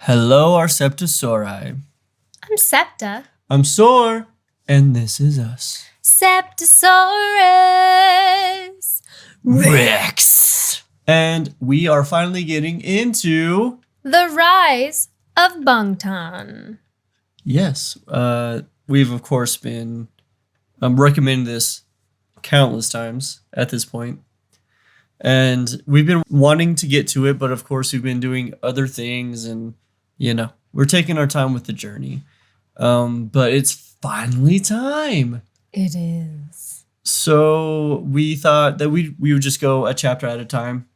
Hello, our SeptaSOAREous. I'm Septa. I'm Soar, and this is us. SeptaSOAREous. Rex. And we are finally getting into The Rise of Bangtan. Yes, we've of course been recommending this countless times at this point. And we've been wanting to get to it, but of course we've been doing other things and, we're taking our time with the journey. But it's finally time. It is. So we thought that we would just go a chapter at a time,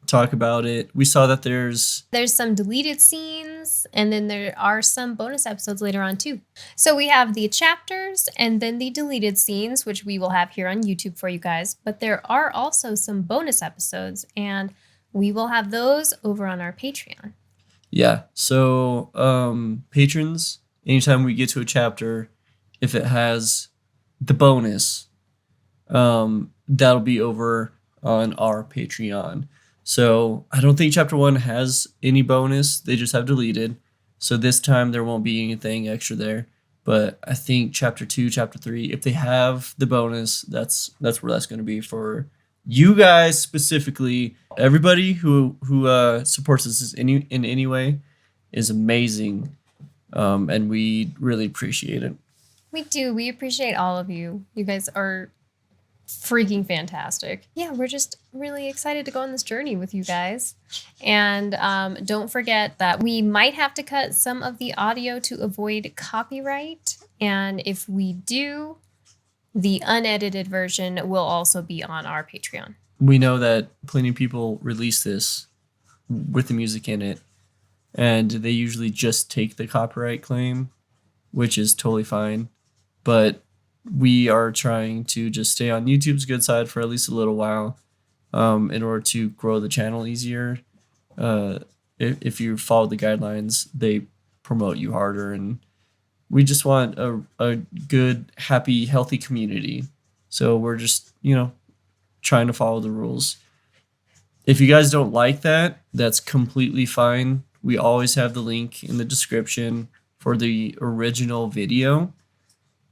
talk about it. We saw that there's some deleted scenes, and then there are some bonus episodes later on too. So we have the chapters and then the deleted scenes, which we will have here on YouTube for you guys. But there are also some bonus episodes, and we will have those over on our Patreon. Yeah. So patrons, anytime we get to a chapter, if it has the bonus, that'll be over on our Patreon. So I don't think chapter 1 has any bonus. They just have deleted. So this time there won't be anything extra there. But I think chapter 2, chapter 3, if they have the bonus, that's where that's going to be for you guys specifically. Everybody who supports us in any way is amazing. And we really appreciate it. We do. We appreciate all of you. You guys are freaking fantastic. Yeah, we're just really excited to go on this journey with you guys. And don't forget that we might have to cut some of the audio to avoid copyright. And if we do, the unedited version will also be on our Patreon. We know that plenty of people release this with the music in it, and they usually just take the copyright claim, which is totally fine. But we are trying to just stay on YouTube's good side for at least a little while, in order to grow the channel easier. If you follow the guidelines, they promote you harder, and we just want a good, happy, healthy community. So we're just, trying to follow the rules. If you guys don't like that, that's completely fine. We always have the link in the description for the original video.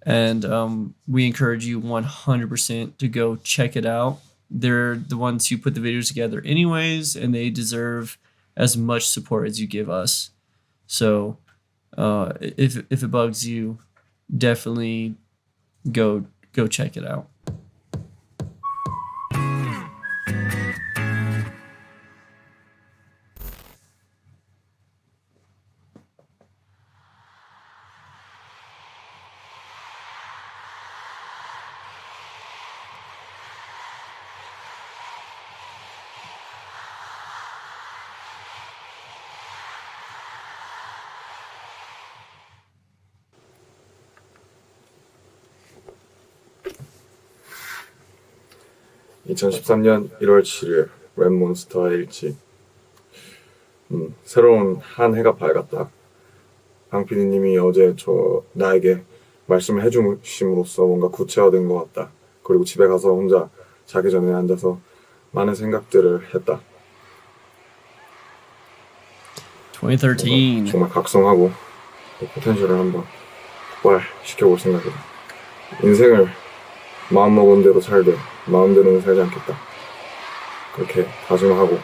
And we encourage you 100% to go check it out. They're the ones who put the videos together anyways, and they deserve as much support as you give us. So if it bugs you, definitely go check it out. (2013년 1월 7일) 랩몬스터의 일지. 새로운 한 해가 밝았다. 방 PD님이 어제 나에게 말씀을 해주심으로써 뭔가 구체화된 것 같다. 그리고 집에 가서 혼자 자기 전에 앉아서 많은 생각들을 했다. 2013. 정말 각성하고 포텐셜을 한번 폭발시켜볼 생각이다. 인생을 마음먹은 대로 살되 마음대로는 살지 않겠다. 그렇게 다짐하고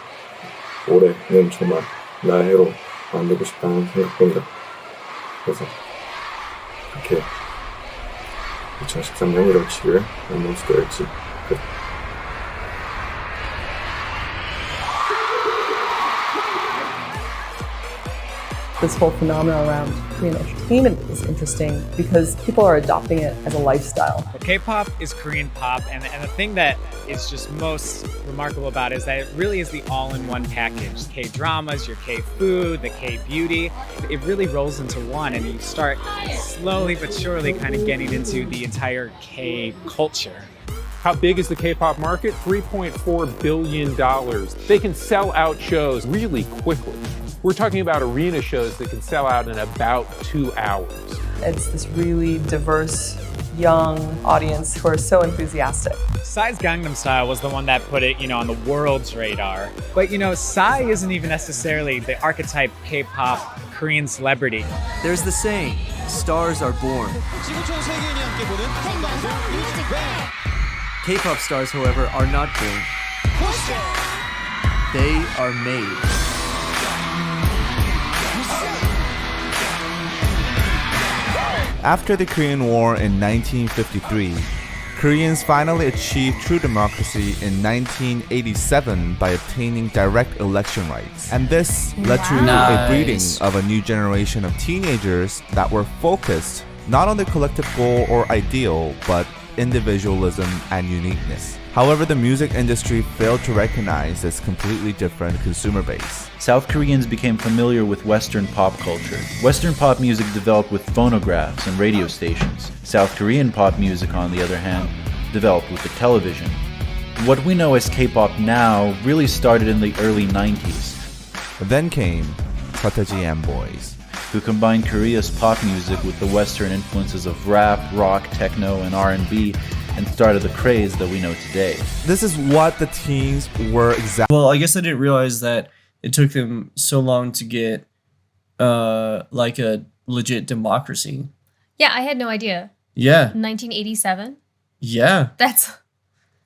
올해는 정말 나의 해로 만들고 싶다는 생각뿐이다. 그래서 이렇게 2013년 1월 7일 랩몬스터일지 끝. This whole phenomenon around Korean entertainment is interesting because people are adopting it as a lifestyle. Well, K-pop is Korean pop, and the thing that is just most remarkable about it is that it really is the all-in-one package. K-dramas, your K-food, the K-beauty. It really rolls into one, and you start slowly but surely kind of getting into the entire K-culture. How big is the K-pop market? $3.4 billion. They can sell out shows really quickly. We're talking about arena shows that can sell out in about 2 hours. It's this really diverse, young audience who are so enthusiastic. Psy's Gangnam Style was the one that put it, on the world's radar. But, Psy isn't even necessarily the archetype K-pop Korean celebrity. There's the saying, stars are born. K-pop stars, however, are not born. They are made. After the Korean War in 1953, Koreans finally achieved true democracy in 1987 by obtaining direct election rights. And this led to a breeding Nice. of a new generation of teenagers that were focused not on the collective goal or ideal, but individualism and uniqueness. However, the music industry failed to recognize this completely different consumer base. South Koreans became familiar with Western pop culture. Western pop music developed with phonographs and radio stations. South Korean pop music, on the other hand, developed with the television. What we know as K-pop now really started in the early 90s, Then came SeptaSOAREous and Boys. who combined Korea's pop music with the Western influences of rap, rock, techno, and R&B, and started the craze that we know today. This is what the teens were exactly. Well, I guess I didn't realize that it took them so long to get like a legit democracy. Yeah, I had no idea. Yeah. 1987? Yeah.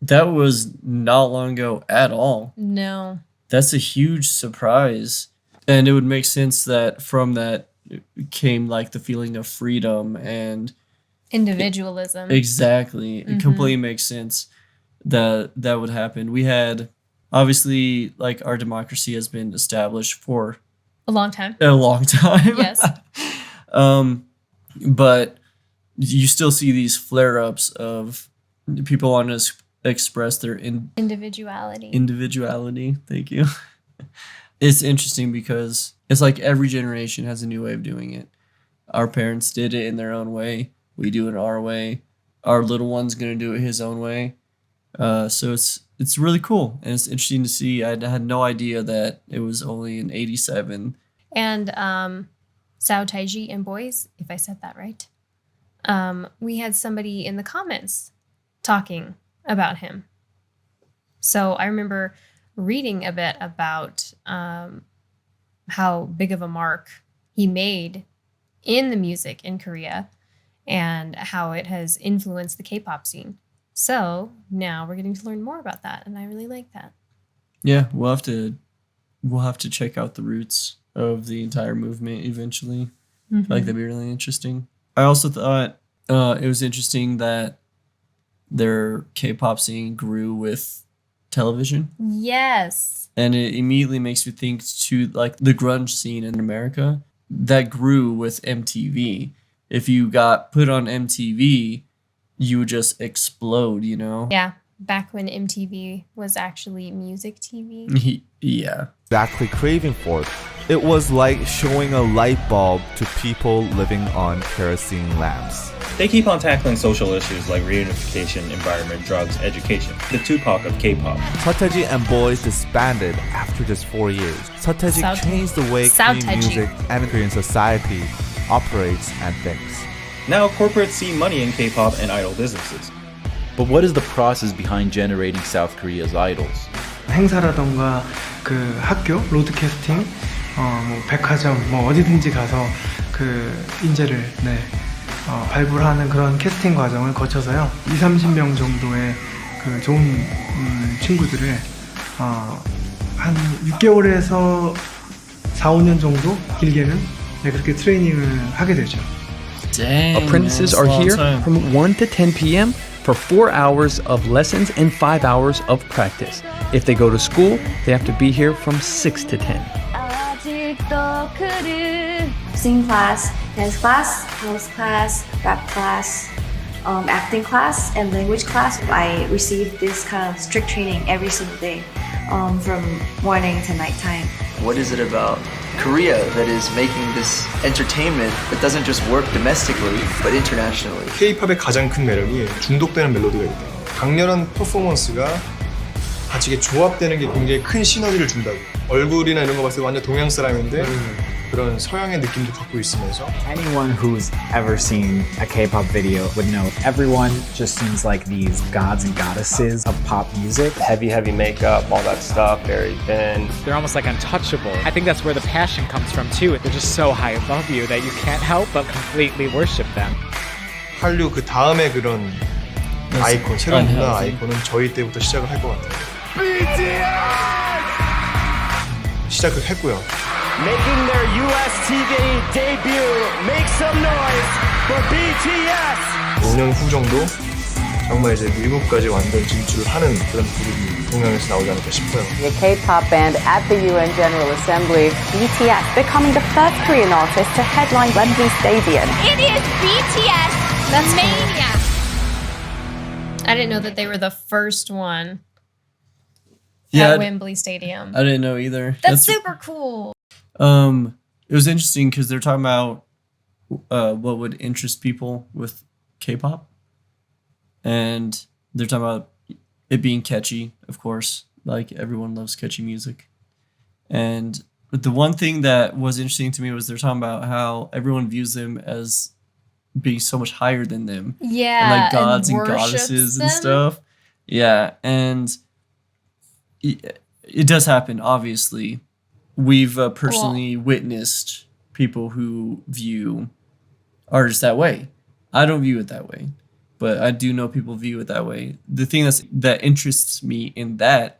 That was not long ago at all. No. That's a huge surprise. And it would make sense that from that came like the feeling of freedom and Individualism. exactly. It completely makes sense that that would happen. We had obviously like our democracy has been established for A long time. a long time. Yes. But you still see these flare-ups of people want to express their Individuality. individuality. Thank you. It's interesting because it's like every generation has a new way of doing it. Our parents did it in their own way. We do it our way. Our little one's gonna do it his own way. So it's really cool, and it's interesting to see. I had no idea that it was only in '87. And Sao Taiji and Boys, if I said that right. We had somebody in the comments talking about him. So I remember reading a bit about how big of a mark he made in the music in Korea and how it has influenced the K-pop scene. So now we're getting to learn more about that, and I really like that. Yeah, we'll have to check out the roots of the entire movement eventually. I feel like that'd be really interesting. I also thought it was interesting that their K-pop scene grew with television. Yes. And it immediately makes me think to like the grunge scene in America that grew with MTV. If you got put on MTV, you would just explode, you know? Yeah. Back when MTV was actually music TV. Yeah. Exactly craving for it. It was like showing a light bulb to people living on kerosene lamps. They keep on tackling social issues like reunification, environment, drugs, education. The Tupac of K-pop. SeptaSOAREous and Boys disbanded after just 4 years. SeptaSOAREous changed the way Korean music and Korean society operates and thinks. Now corporates see money in K-pop and idol businesses. But what is the process behind generating South Korea's idols? 행사라던가 그 학교, 로드 캐스팅, 뭐 백화점, 뭐 어디든지 가서 그 인재를 발굴하는 그런 캐스팅 과정을 거쳐서요. 20-30명 정도의 그 좋은 친구들을 한 6개월에서 4-5년 정도 길게는 그렇게 트레이닝을 하게 되죠. Dang, Apprentices are here from 1 to 10 p.m. for 4 hours of lessons and 5 hours of practice. If they go to school, they have to be here from 6 to 10. Singing class, dance class, house class, rap class, acting class, and language class. I receive this kind of strict training every single day, from morning to nighttime. What is it about Korea that is making this entertainment that doesn't just work domestically, but internationally? K-팝의 가장 큰 매력이 중독되는 멜로디가 있다. 강렬한 퍼포먼스가 같이 이게 조합되는 게 굉장히 큰 시너지를 준다고. 얼굴이나 이런 거 봤을 때 완전 동양 사람인데 그런 서양의 느낌도 갖고 있으면서. Anyone who's ever seen a K-pop video would know everyone just seems like these gods and goddesses of pop music. Heavy makeup, all that stuff, very thin. They're almost like untouchable. I think that's where the passion comes from too. They're just so high above you that you can't help but completely worship them. 한류 그 다음에 그런 아이콘, 새로운 문화 아이콘은 저희 때부터 시작을 할 것 같아요. BTS! 시작을 했고요. Making their US TV debut, make some noise for BTS! 5년 후 정도 정말 이제 미국까지 완전 진출을 하는 그런 그룹이 동양에서 나오지 않을까 싶어요. A K-pop band at the UN General Assembly. BTS becoming the first Korean artist to headline Wembley Stadium. It is BTS! That's Mania! I didn't know that they were the first one Yeah, at Wembley Stadium. I didn't know either. That's super cool. It was interesting because they're talking about what would interest people with K-pop, and they're talking about it being catchy, of course, like everyone loves catchy music. And the one thing that was interesting to me was they're talking about how everyone views them as being so much higher than them. Yeah. And like gods and worships goddesses them. and stuff. Yeah. And it does happen, obviously. We've personally witnessed people who view artists that way. I don't view it that way, but I do know people view it that way. The thing that interests me in that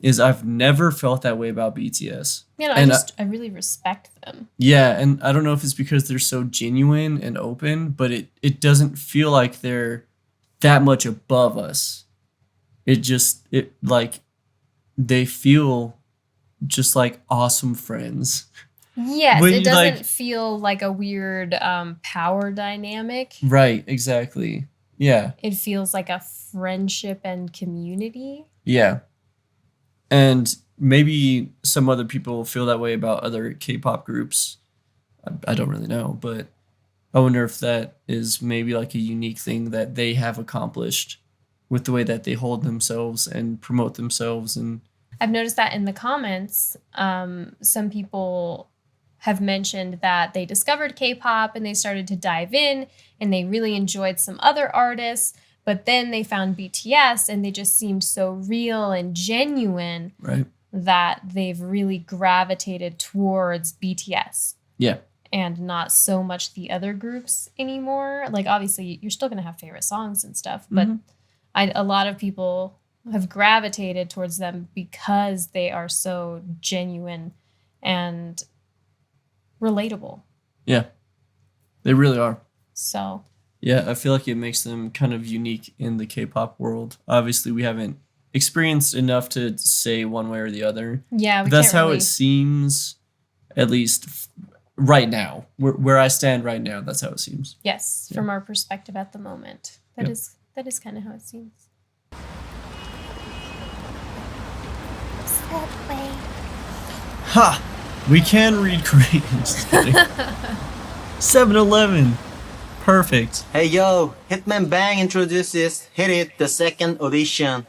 is I've never felt that way about BTS. You know, I really respect them. Yeah, and I don't know if it's because they're so genuine and open, but it doesn't feel like they're that much above us. It like they feel just like awesome friends. Yes, When it you, doesn't like- feel like a weird power dynamic. Right, exactly. Yeah. It feels like a friendship and community. Yeah. And maybe some other people feel that way about other K-pop groups. I don't really know, but I wonder if that is maybe like a unique thing that they have accomplished with the way that they hold themselves and promote themselves. And I've noticed that in the comments, some people have mentioned that they discovered K-pop and they started to dive in and they really enjoyed some other artists, but then they found BTS and they just seemed so real and genuine right. that they've really gravitated towards BTS Yeah. and not so much the other groups anymore. Like, obviously, you're still going to have favorite songs and stuff, but a lot of people have gravitated towards them because they are so genuine and relatable. Yeah. They really are. So, Yeah, I feel like it makes them kind of unique in the K-pop world. Obviously, we haven't experienced enough to say one way or the other. yeah, we That's can't how really... it seems, at least right now. Where I stand right now, that's how it seems. Yes, Yeah. from our perspective at the moment. That Yep. is kind of how it seems. Ha! We can read Korean. Just kidding. 7-Eleven. Perfect. Hey yo, Hitman Bang introduces Hit It the second audition.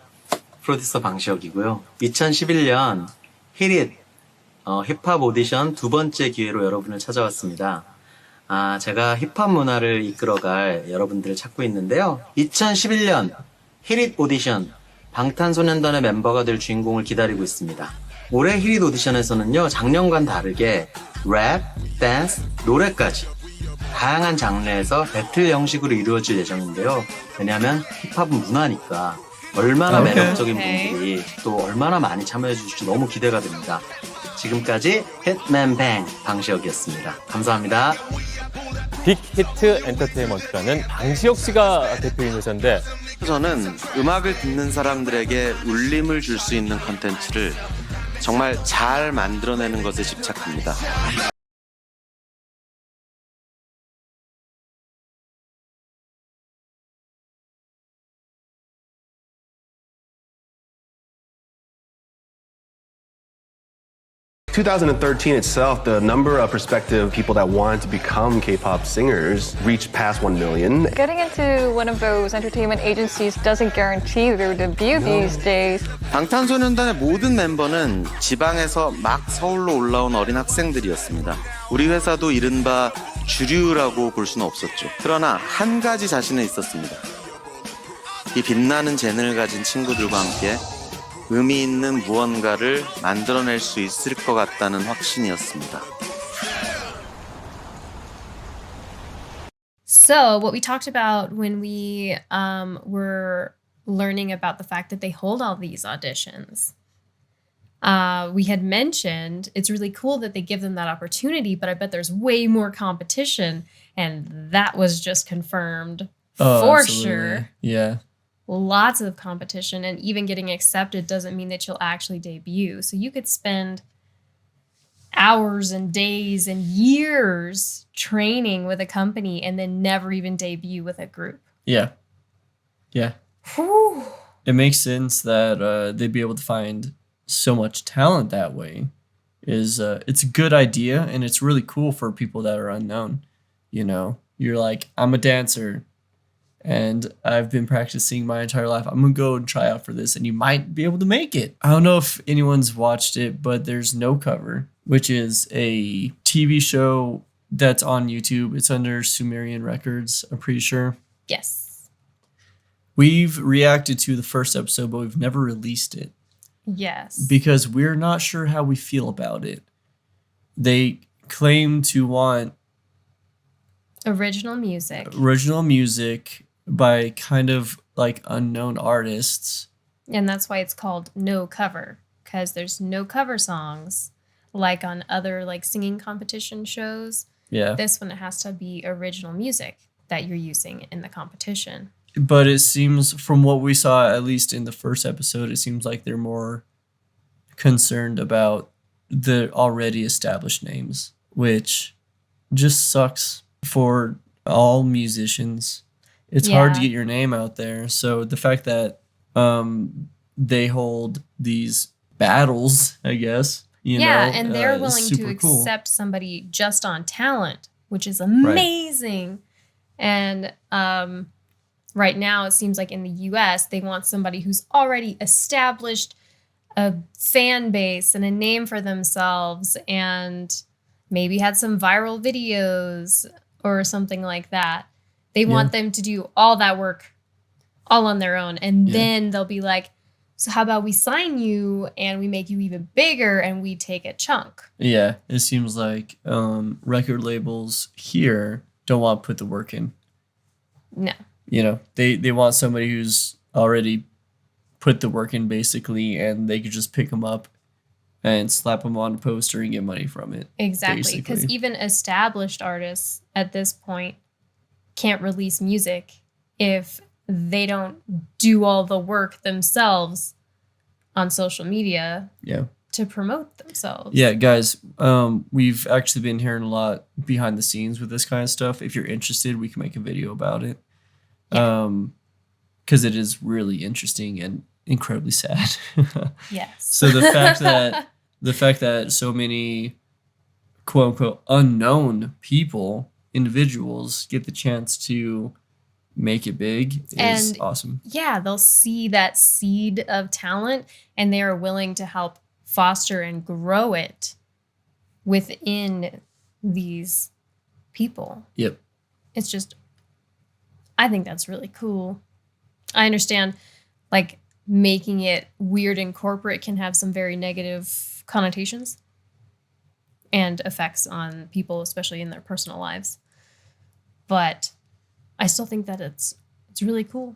프로듀서 방시혁이고요. 2011년 Hit It 힙합 오디션 두 번째 기회로 여러분을 찾아왔습니다. 제가 힙합 문화를 이끌어갈 여러분들을 찾고 있는데요. 2011년 Hit It 오디션 방탄소년단의 멤버가 될 주인공을 기다리고 있습니다. 올해 Hit It 오디션에서는요, 작년과는 다르게 랩, 댄스, 노래까지 다양한 장르에서 배틀 형식으로 이루어질 예정인데요. 왜냐하면 힙합은 문화니까 얼마나 매력적인 분들이 또 얼마나 많이 참여해 주실지 너무 기대가 됩니다. 지금까지 hitman bang 방시혁이었습니다. 감사합니다. 빅히트 엔터테인먼트라는 방시혁 씨가 대표인 회사인데 저는 음악을 듣는 사람들에게 울림을 줄 수 있는 컨텐츠를 정말 잘 만들어내는 것에 집착합니다. 2013 itself, the number of prospective people that wanted to become K-pop singers reached past 1 million. Getting into one of those entertainment agencies doesn't guarantee their debut these days. 방탄소년단의 모든 멤버는 지방에서 막 서울로 올라온 어린 학생들이었습니다. 우리 회사도 이른바 주류라고 볼 수는 없었죠. 그러나 한 가지 자신은 있었습니다. 이 빛나는 재능을 가진 친구들과 함께 의미 있는 무언가를 만들어낼 수 있을 것 같다는 확신이었습니다. So what we talked about when we were learning about the fact that they hold all these auditions, we had mentioned it's really cool that they give them that opportunity, but I bet there's way more competition, and that was just confirmed for sure. Yeah. Lots of competition, and even getting accepted doesn't mean that you'll actually debut. So you could spend hours and days and years training with a company and then never even debut with a group. Yeah. Yeah. Whew. It makes sense that they'd be able to find so much talent that way. It's a good idea, and it's really cool for people that are unknown. You know, you're like, I'm a dancer and I've been practicing my entire life. I'm gonna go and try out for this, and you might be able to make it. I don't know if anyone's watched it, but there's No Cover, which is a TV show that's on YouTube. It's under Sumerian Records, I'm pretty sure. Yes. We've reacted to the first episode, but we've never released it. Yes. Because we're not sure how we feel about it. They claim to want original music by kind of like unknown artists. And that's why it's called No Cover, because there's no cover songs like on other like singing competition shows. Yeah. This one, it has to be original music that you're using in the competition. But it seems from what we saw, at least in the first episode, it seems like they're more concerned about the already established names, which just sucks for all musicians. It's hard to get your name out there. So the fact that they hold these battles, I guess, you know, and they're willing to accept somebody just on talent, which is amazing. Right. And right now, it seems like in the US, they want somebody who's already established a fan base and a name for themselves and maybe had some viral videos or something like that. They want them to do all that work all on their own. And then they'll be like, so how about we sign you and we make you even bigger and we take a chunk? Yeah, it seems like record labels here don't want to put the work in. No. You know, they want somebody who's already put the work in basically, and they could just pick them up and slap them on a poster and get money from it. Exactly, because even established artists at this point can't release music if they don't do all the work themselves on social media to promote themselves. Yeah, guys, we've actually been hearing a lot behind the scenes with this kind of stuff. If you're interested, we can make a video about it. Because it is really interesting and incredibly sad. Yes. So the fact that so many quote unquote unknown people, individuals, get the chance to make it big is awesome. Yeah, they'll see that seed of talent and they are willing to help foster and grow it within these people. Yep. It's just, I think that's really cool. I understand, like, making it weird and corporate can have some very negative connotations and effects on people, especially in their personal lives. But I still think that it's really cool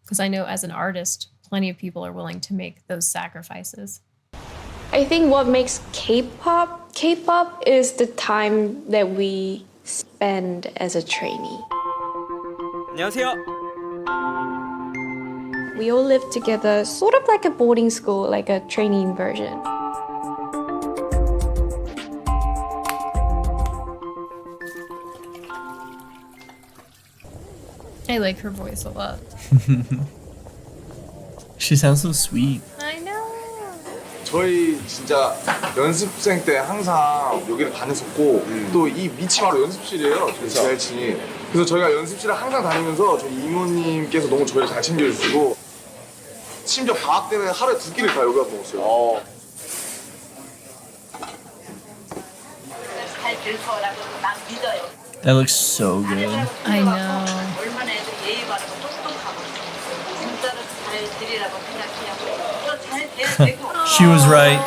because I know as an artist, plenty of people are willing to make those sacrifices. I think what makes K-pop is the time that we spend as a trainee. 안녕하세요. We all live together, sort of like a boarding school, like a training version. I like her voice a lot. She sounds so sweet. I know. 저희 진짜 연습생 때 항상 여기를 다녔었고 또 이 밑이 바로 연습실이에요. 저희 지하층이. 그래서 저희가 연습실을 항상 다니면서 저희 이모님께서 너무 저희를 잘 챙겨주시고 심지어 방학 때는 하루에 2끼를 다 여기 와서 먹었어요. That looks so good. I know. She was right.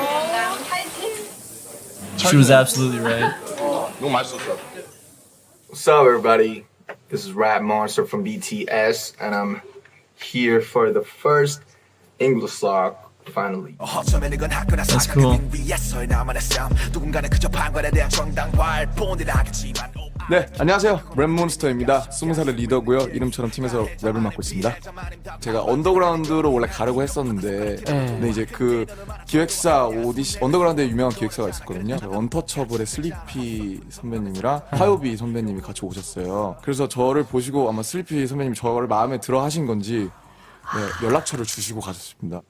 She was absolutely right. 너무 맛있었어. What's up, everybody? This is Rap Monster from BTS, and I'm here for the first English song. Finally. That's cool. 네, 안녕하세요. 랩몬스터입니다. 20살의 리더고요. 이름처럼 팀에서 랩을 맡고 있습니다. 제가 언더그라운드로 원래 가려고 했었는데 근데 이제 그 기획사 언더그라운드에 유명한 기획사가 있었거든요. 언터처블의 슬리피 선배님이랑 화요비 선배님이 같이 오셨어요. 그래서 저를 보시고 아마 슬리피 선배님이 저를 마음에 들어 하신 건지 연락처를 주시고 가셨습니다.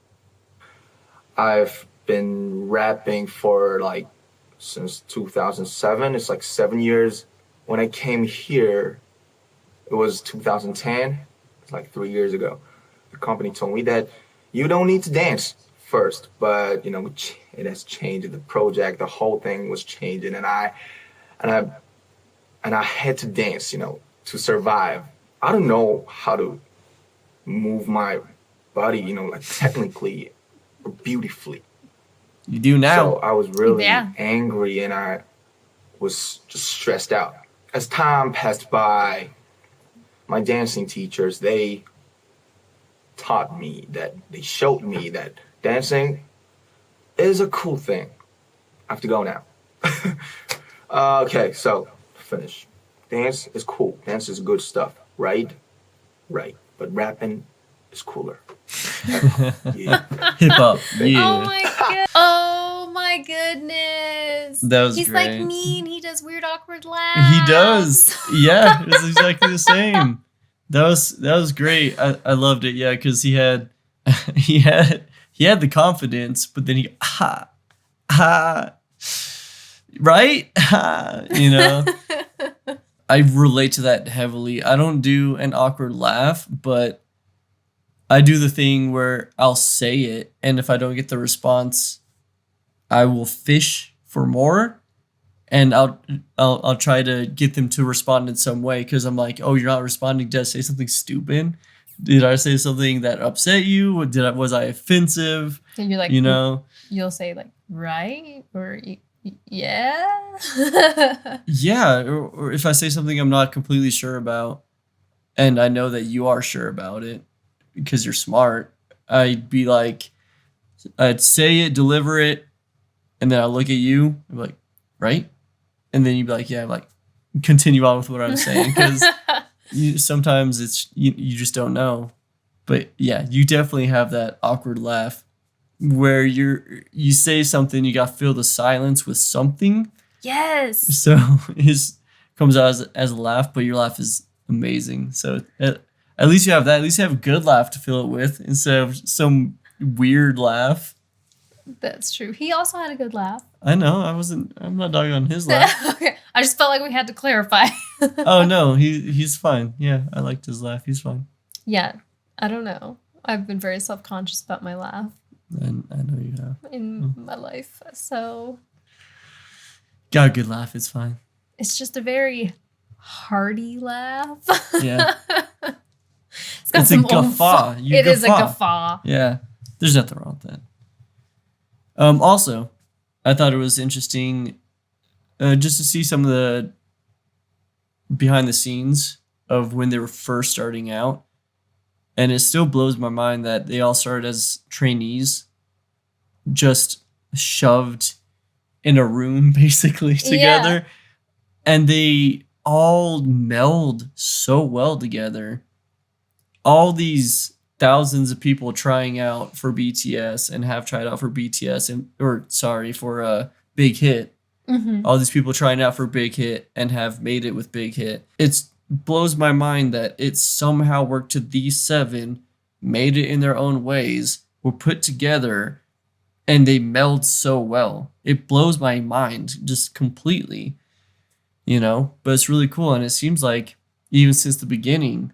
I've been rapping for like since 2007. It's like 7 years. When I came here, it was 2010. It's like 3 years ago. The company told me that you don't need to dance first, but you know it has changed. The project, the whole thing was changing, and I had to dance, you know, to survive. I don't know how to move my body, you know, like technically. Beautifully. You do now. So I was really angry and I was just stressed out. As time passed by, my dancing teachers, they taught me that, they showed me that dancing is a cool thing. I have to go now. Okay, so finish. Dance is cool. Dance is good stuff, right? Right. But rapping is cooler. Yeah. Hip hop, yeah. Oh my goodness. That was He's great. like me and he does weird awkward laughs. He does. Yeah, it's exactly the same. That was great. I loved it. Yeah, because he had the confidence, but then he right, you know. I relate to that heavily. I don't do an awkward laugh, but I do the thing where I'll say it, and if I don't get the response, I will fish for more, and I'll try to get them to respond in some way because I'm like, oh, you're not responding. Did I say something stupid? Did I say something that upset you? Was I offensive? And you're like, you know, you'll say like, right or yeah, yeah, or if I say something I'm not completely sure about, and I know that you are sure about it. Because you're smart, I'd be like, I'd say it, deliver it, and then I'll look at you, I'm like, right? And then you'd be like, yeah, I'm like, continue on with what I'm saying. Because sometimes it's, you just don't know. But yeah, you definitely have that awkward laugh where you say something, you got to fill the silence with something. Yes. So his comes out as a laugh, but your laugh is amazing. So at least you have that. At least you have a good laugh to fill it with instead of some weird laugh. That's true. He also had a good laugh. I know. I'm not dogging on his laugh. Okay. I just felt like we had to clarify. Oh no, he's fine. Yeah, I liked his laugh. He's fine. Yeah. I don't know. I've been very self-conscious about my laugh. And I know you have. In my life. So got a good laugh, it's fine. It's just a very hearty laugh. Yeah. It's a guffaw. It is a guffaw. Yeah. There's nothing wrong with that. Also, I thought it was interesting just to see some of the behind the scenes of when they were first starting out. And it still blows my mind that they all started as trainees, just shoved in a room basically together. Yeah. And they all meld so well together. All these thousands of people trying out for BTS and have tried out for BTS for Big Hit. Mm-hmm. All these people trying out for Big Hit and have made it with Big Hit. It blows my mind that it somehow worked to these 7, made it in their own ways, were put together, and they meld so well. It blows my mind just completely, you know? But it's really cool, and it seems like even since the beginning,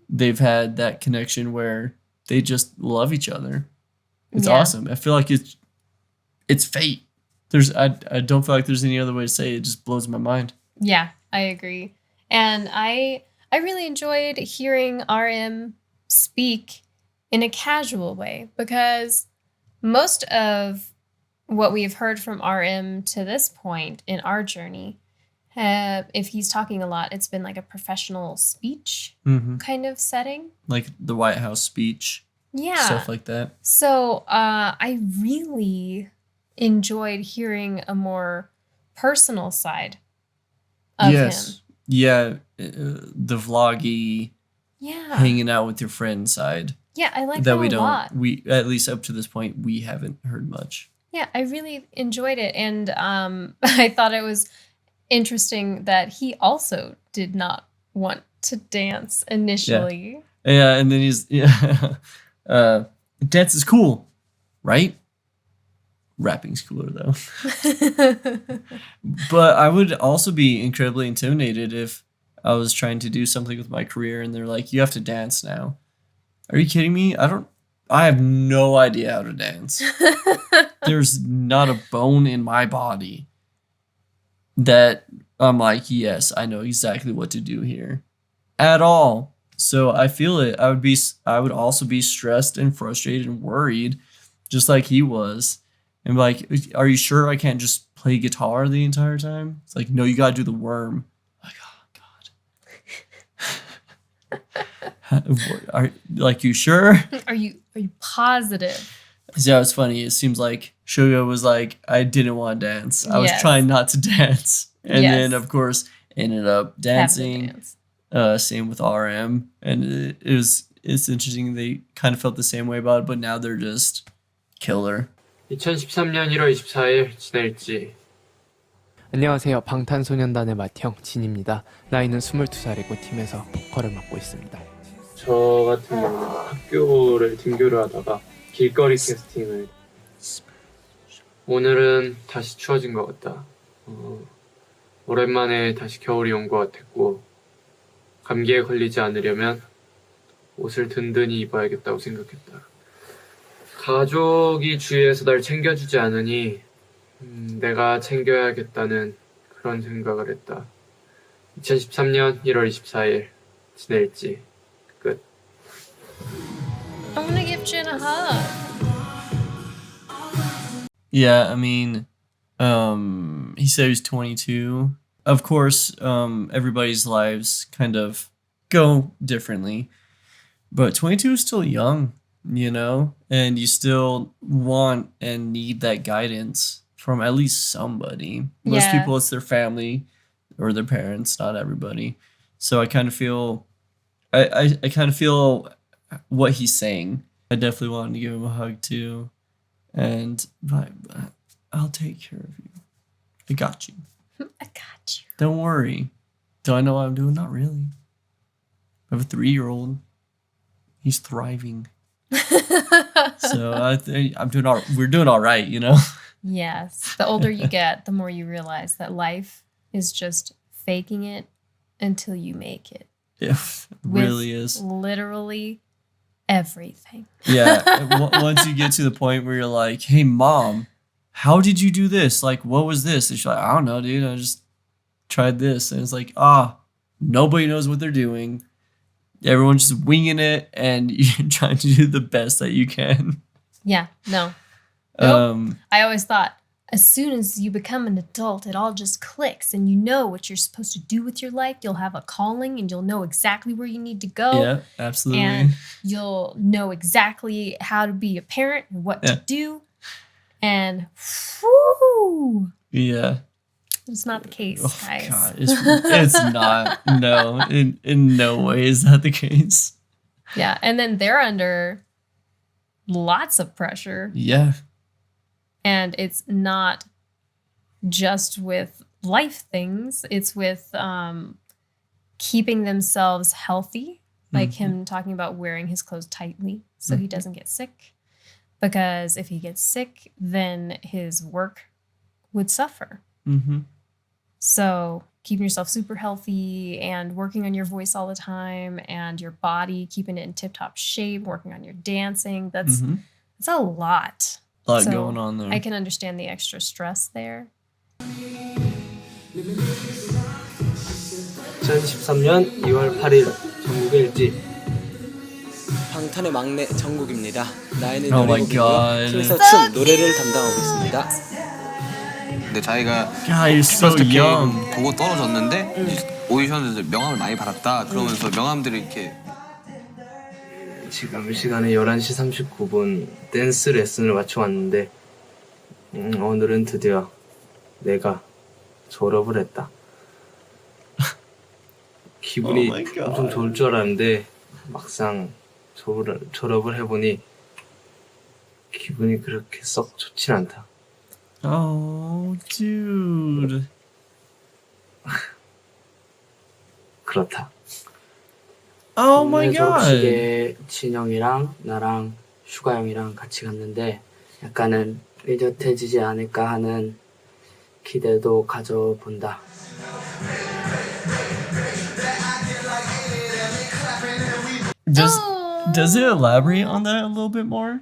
they've had that connection where they just love each other. It's awesome. I feel like it's fate. I don't feel like there's any other way to say it. It just blows my mind. Yeah, I agree. And I really enjoyed hearing RM speak in a casual way, because most of what we've heard from RM to this point in our journey, if he's talking a lot, it's been like a professional speech kind of setting. Like the White House speech. Yeah. Stuff like that. So I really enjoyed hearing a more personal side of him. Yeah, the vloggy, hanging out with your friend side. Yeah, I like that we a don't. lot. We at least up to this point we haven't heard much. Yeah, I really enjoyed it, and I thought it was interesting that he also did not want to dance initially. Yeah, and then he's dance is cool, right? Rapping's cooler though. But I would also be incredibly intimidated if I was trying to do something with my career and they're like, you have to dance now. Are you kidding me? I have no idea how to dance. There's not a bone in my body that I'm like, yes, I know exactly what to do here at all. So I feel it. I would also be stressed and frustrated and worried, just like he was. And be like, are you sure I can't just play guitar the entire time? It's like, no, you gotta do the worm. Like, oh God. Like, you sure? Are you positive? So it's funny. It seems like Suga was like, I didn't want to dance. I was Yes. trying not to dance. And Yes. then, of course, ended up dancing. Same with RM. And it's interesting. They kind of felt the same way about it, but now they're just killer. 2013년 1월 24일 지낼지. 안녕하세요. 방탄소년단의 맏형 진입니다. 나이는 22살이고 팀에서 보컬을 맡고 있습니다. 저 같은 경우는 학교를 등교를 하다가 길거리 캐스팅을. 오늘은 다시 추워진 것 같다. 오랜만에 다시 겨울이 온 것 같았고, 감기에 걸리지 않으려면 옷을 든든히 입어야겠다고 생각했다. 가족이 주위에서 날 챙겨주지 않으니 내가 챙겨야겠다는 그런 생각을 했다. 2013년 1월 24일 지낼지. 끝. I want to give Jin a hug. Yeah, I mean, he said he was 22. Of course, everybody's lives kind of go differently, but 22 is still young, you know, and you still want and need that guidance from at least somebody. Most Yeah. people, it's their family or their parents, not everybody. So I kind of feel, I kind of feel what he's saying. I definitely wanted to give him a hug too, and but I'll take care of you. I got you. I got you. Don't worry. Do I know what I'm doing? Not really. I have a 3-year-old. He's thriving. So I'm doing all. We're doing all right, you know. Yes. The older you get, the more you realize that life is just faking it until you make it. Yeah, it really With is. literally everything. Yeah. Once you get to the point where you're like, "Hey, mom, how did you do this? Like, what was this?" And she's like, "I don't know, dude. I just tried this." And it's like, nobody knows what they're doing. Everyone's just winging it, and you're trying to do the best that you can. Yeah. No. I always thought as soon as you become an adult, it all just clicks and you know what you're supposed to do with your life. You'll have a calling and you'll know exactly where you need to go. Yeah, absolutely. And you'll know exactly how to be a parent and what to do. And whoo, Yeah. it's not the case, guys. God, it's not. No, in no way is that the case. Yeah. And then they're under lots of pressure. Yeah. And it's not just with life things, it's with keeping themselves healthy, like him talking about wearing his clothes tightly so he doesn't get sick. because if he gets sick, then his work would suffer. Mm-hmm. So keeping yourself super healthy and working on your voice all the time and your body, keeping it in tip-top shape, working on your dancing, that's a lot. A lot So going on there. I can understand the extra stress there. 2013년 2월 8일 전국의 일지 방탄의 막내 정국입니다. 나이는 Oh my 17이고요. God. 팀에서 춤, 노래를 담당하고 있습니다. 근데 자기가 God, you're so 퍼스트 young. K 보고 떨어졌는데 오디션에서 명함을 많이 받았다. 그러면서 명함들이 이렇게 지금 시간에 11시 39분 댄스 레슨을 마쳐 왔는데 오늘은 드디어 내가 졸업을 했다. 기분이 엄청 좋을 줄 알았는데 막상 졸업을 해보니 기분이 그렇게 썩 좋진 않다. Oh, dude. 그렇다. Oh my God. 졸업식에 진영이랑 나랑 슈가 형이랑 같이 갔는데 약간은 의젓해지지 않을까 하는 기대도 가져본다. Does it elaborate on that a little bit more?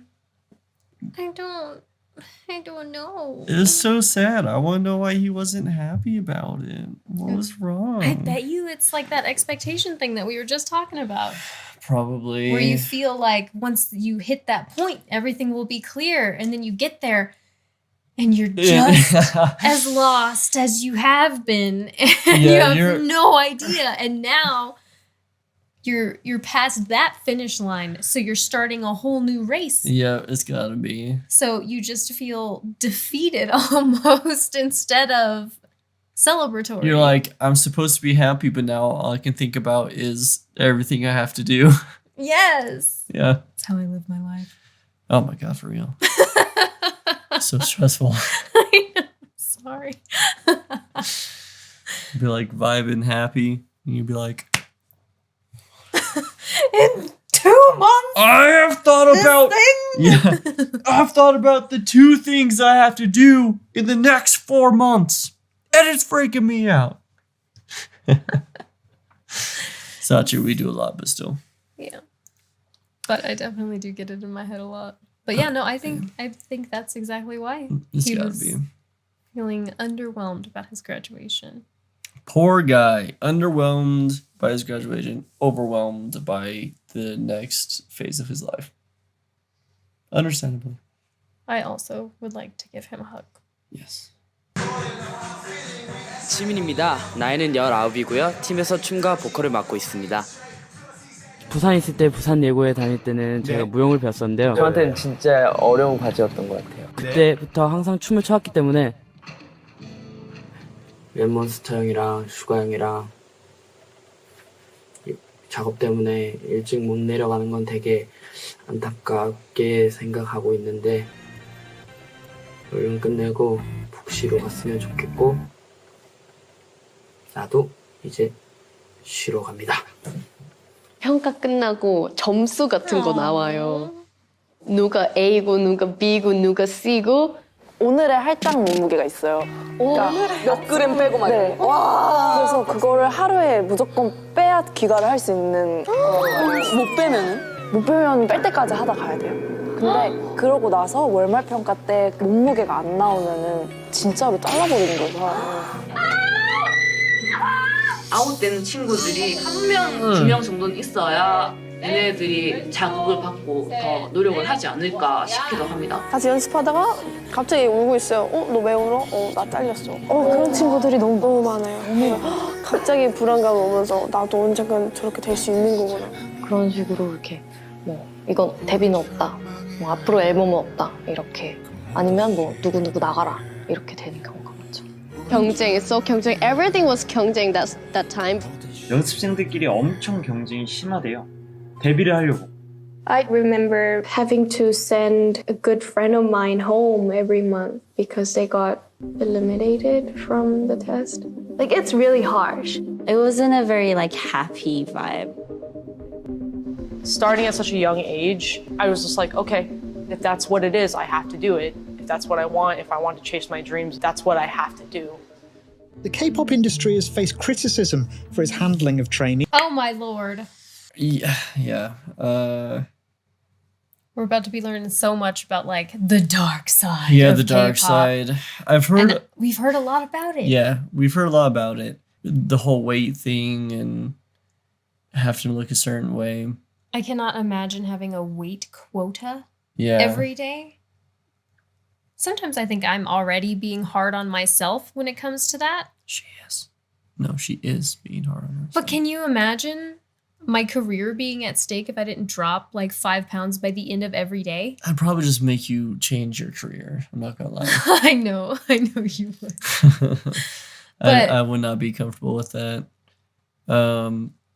I don't know. It's so sad. I want to know why he wasn't happy about it. What was wrong? I bet you it's like that expectation thing that we were just talking about. Probably. Where you feel like once you hit that point, everything will be clear. And then you get there and you're just as lost as you have been. And you have no idea. And now you're past that finish line. So you're starting a whole new race. Yeah, it's gotta be. So you just feel defeated almost instead of celebratory. You're like, I'm supposed to be happy, but now all I can think about is everything I have to do. Yes. Yeah. That's how I live my life. Oh my God, for real. So stressful. Sorry. Be like vibing happy. And you'd be like, in 2 months. I have thought about I've thought about the 2 things I have to do in the next 4 months. And it's freaking me out. It's not true. We do a lot, but still. Yeah. But I definitely do get it in my head a lot. But yeah, no, I think that's exactly why It's he gotta was be. feeling underwhelmed about his graduation. Poor guy. Underwhelmed by his graduation. Overwhelmed by the next phase of his life. Understandably. I also would like to give him a hug. Yes. 지민입니다. 나이는 19이고요. 팀에서 춤과 보컬을 맡고 있습니다. 부산에 있을 때 부산 예고에 다닐 때는 제가 무용을 배웠었는데요. 저한테는 진짜 어려운 과제였던 것 같아요. 그때부터 항상 춤을 춰왔기 때문에 랩몬스터 형이랑 슈가 형이랑 작업 때문에 일찍 못 내려가는 건 되게 안타깝게 생각하고 있는데 얼른 끝내고 푹 쉬러 갔으면 좋겠고 나도 이제 쉬러 갑니다. 평가 끝나고 점수 같은 거 나와요. 누가 A고 누가 B고 누가 C고 오늘의 할당 몸무게가 있어요. 그러니까 몇 그램 빼고 막. 네. 와. 그래서 그거를 하루에 무조건 빼야 귀가를 할 수 있는. 못 빼면은? 못 빼면 뺄 때까지 하다 가야 돼요. 근데 그러고 나서 월말 평가 때 몸무게가 안 나오면은 진짜로 잘라버리는 거예요, 사람을. 아웃되는 친구들이 1명, 2명 정도는 있어야 얘네들이 자극을 받고 더 노력을 하지 않을까 싶기도 합니다. 같이 연습하다가 갑자기 울고 있어요. 너 왜 울어? 나 잘렸어. 그런 친구들이 너무 많아요. 갑자기 불안감 오면서 나도 언젠간 저렇게 될 수 있는 거구나. 그런 식으로 이렇게 뭐 이건 데뷔는 없다, 뭐 앞으로 앨범은 없다 이렇게 아니면 뭐 누구 나가라 이렇게 되는 경우가 많죠. 경쟁, so 경쟁. Everything was 경쟁 that time. 연습생들끼리 엄청 경쟁이 심하대요. 데뷔를 하려고. I remember having to send a good friend of mine home every month because they got eliminated from the test. Like, it's really harsh. It wasn't a very happy vibe. Starting at such a young age, I was just like, okay, If that's what it is, I have to do it. If that's what I want, if I want to chase my dreams, that's what I have to do. The K-pop industry has faced criticism for its handling of Trainee. Oh my lord. Yeah. We're about to be learning so much about like the dark side. Yeah, of the dark K-pop. side. I've heard. And we've heard a lot about it. Yeah, we've heard a lot about it. The whole weight thing and have to look a certain way. I cannot imagine having a weight quota Yeah. every day. Sometimes I think I'm already being hard on myself when it comes to that. She is. No, she is being hard on herself. But can you imagine my career being at stake if I didn't drop like 5 pounds by the end of every day? I'd probably just make you change your career. I'm not gonna lie. I know you would. But- I would not be comfortable with that.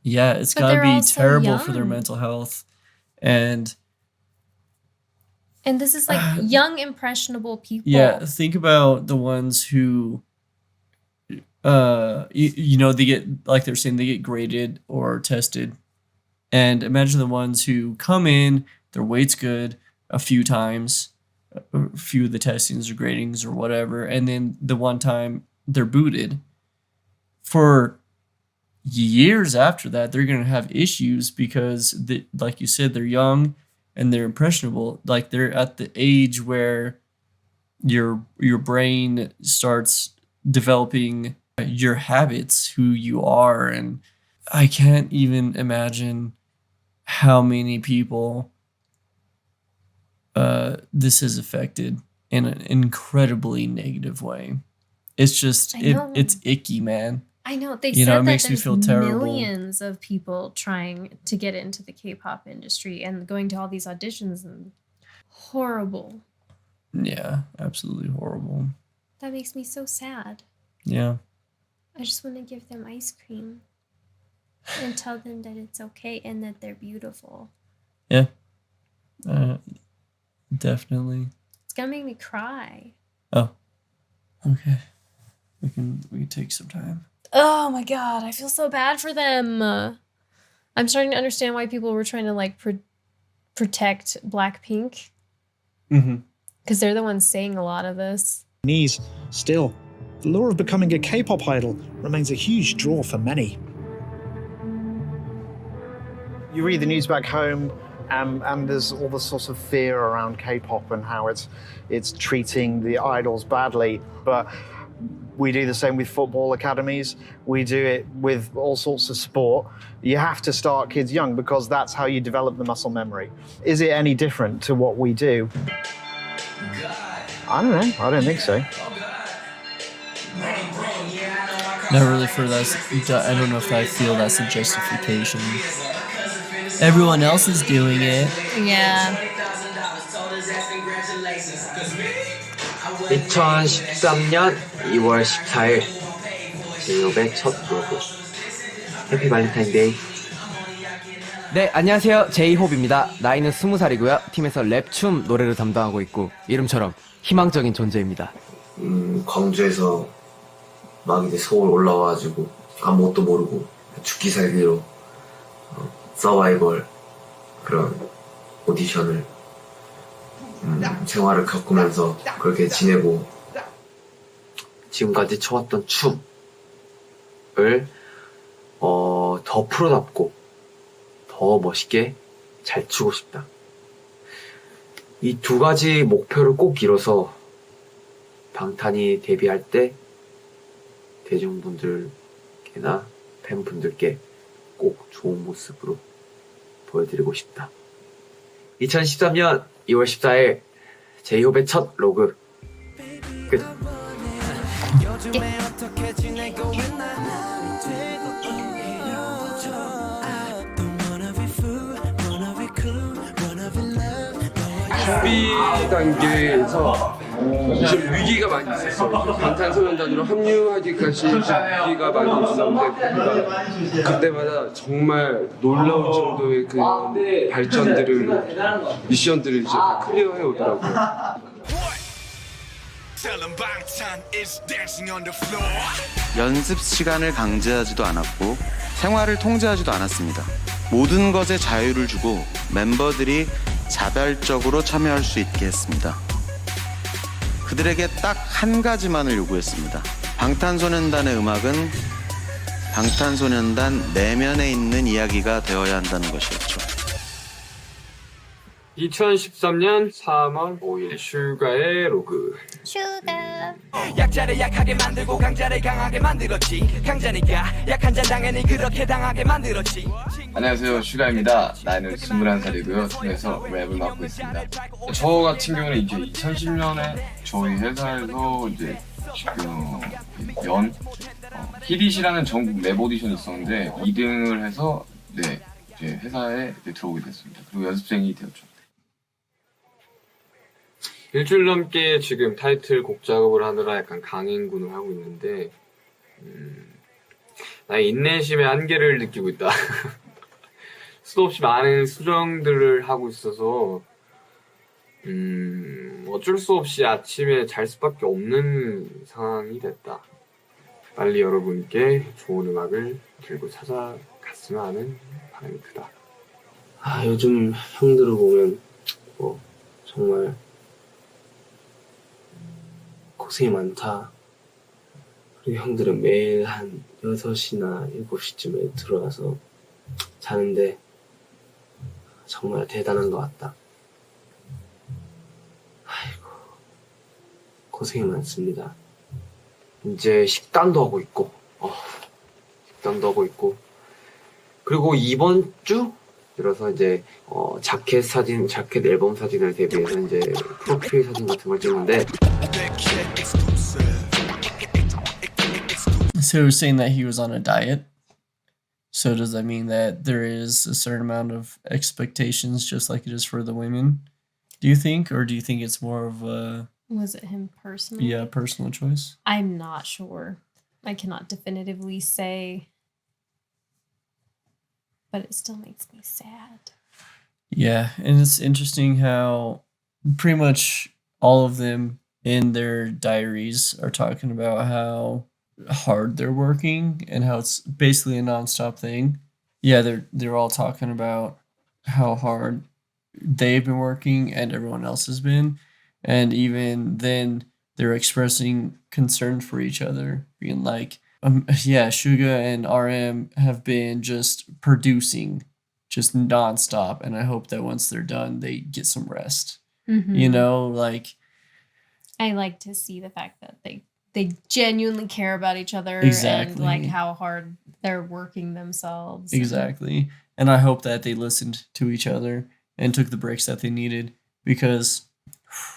Yeah, it's But gotta they're be all so terrible for their young. mental health. And And this is like young, impressionable people. yeah, think about the ones who you know, they get, like they're saying, they get graded or tested. And imagine the ones who come in, their weight's good a few times, a few of the testings or gradings or whatever, and then the one time they're booted. For years after that, they're going to have issues because, like you said, they're young and they're impressionable. Like they're at the age where your brain starts developing your habits, who you are. And I can't even imagine how many people this has affected in an incredibly negative way. It's just it's icky, man. I know. They You said know, it that makes me there's feel terrible. millions of people trying to get into the K-pop industry and going to all these auditions, and horrible. Yeah, absolutely horrible. That makes me so sad. Yeah. I just want to give them ice cream and tell them that it's okay and that they're beautiful. Yeah. Definitely. It's gonna make me cry. Oh. Okay. We can take some time. Oh my god, I feel so bad for them. I'm starting to understand why people were trying to like protect Blackpink, Mm-hmm. because they're the ones saying a lot of this. Still, the lure of becoming a K-pop idol remains a huge draw for many. You read the news back home, and there's all the sorts of fear around K-pop and how it's treating the idols badly. But we do the same with football academies. We do it with all sorts of sport. You have to start kids young because that's how you develop the muscle memory. Is it any different to what we do? I don't know. I don't think so. Not really for that. I don't know if I feel that's a justification. Everyone else is doing it. Yeah. 2013년 2월 14일 제이홉의 첫 로고 해피 발렌타인데이. 네, 안녕하세요. 제이홉입니다. 나이는 20살이고요. 팀에서 랩, 춤, 노래를 담당하고 있고 이름처럼 희망적인 존재입니다. 광주에서 막 이제 서울 올라와가지고 아무것도 모르고 죽기 살기로 서바이벌 그런 오디션을 생활을 겪으면서 그렇게 지내고 지금까지 쳐왔던 춤을 더 프로답고 더 멋있게 잘 추고 싶다. 이 두 가지 목표를 꼭 이뤄서 방탄이 데뷔할 때 대중분들께나 팬분들께 꼭 좋은 모습으로 보여드리고 싶다. 2013년 2월 14일 제이홉의 첫 로그 끝. 준비 단계에서 좀 위기가 많이 있었어요. 방탄소년단으로 합류하기까지 위기가 많이 있었는데 그때마다 정말 놀라울 정도의 그 발전들을 미션들을 이제 다 클리어해 오더라고요. 연습 시간을 강제하지도 않았고 생활을 통제하지도 않았습니다. 모든 것에 자유를 주고 멤버들이 자발적으로 참여할 수 있게 했습니다. 그들에게 딱 한 가지만을 요구했습니다. 방탄소년단의 음악은 방탄소년단 내면에 있는 이야기가 되어야 한다는 것이었죠. 2013년 3월 5일 슈가의 로그. 슈가. 약자를 약하게 만들고 강자를 강하게 만들었지. 강자니까 약한 자 당연히 그렇게 당하게 만들었지. 안녕하세요, 슈가입니다. 나이는 21살이고요. 팀에서 랩을 맡고 있습니다. 저 같은 경우는 이제 2010년에 저희 회사에서 이제 지금 히릿이라는 전국 랩 오디션이 있었는데 2등을 해서 네, 이제 회사에 들어오게 됐습니다. 그리고 연습생이 되었죠. 일주일 넘게 지금 타이틀곡 작업을 하느라 약간 강행군을 하고 있는데 나의 인내심의 한계를 느끼고 있다. 수도 없이 많은 수정들을 하고 있어서 어쩔 수 없이 아침에 잘 수밖에 없는 상황이 됐다. 빨리 여러분께 좋은 음악을 들고 찾아갔으면 하는 바람이 크다. 요즘 형들을 보면 정말 고생이 많다. 그리고 형들은 매일 한 6시나 7시쯤에 들어와서 자는데 정말 대단한 것 같다. 아이고, 고생이 많습니다. 이제 식단도 하고 있고, 그리고 이번 주 들어서 이제 자켓 앨범 사진을 대비해서 이제 프로필 사진 같은 걸 찍는데. So he was saying that he was on a diet. So does that mean that there is a certain amount of expectations just like it is for the women? Do you think? Or do you think it's more of a... Was it him personally? Yeah, personal choice. I'm not sure. I cannot definitively say. But it still makes me sad. Yeah, and it's interesting how pretty much all of them in their diaries are talking about how hard they're working and how it's basically a nonstop thing. Yeah, they're all talking about how hard they've been working and everyone else has been, and even then they're expressing concern for each other, being like, yeah, Suga and RM have been just producing just nonstop, and I hope that once they're done, they get some rest. Mm-hmm. You know, like, I like to see the fact that they genuinely care about each other. Exactly. And like how hard they're working themselves. Exactly. And I hope that they listened to each other and took the breaks that they needed, because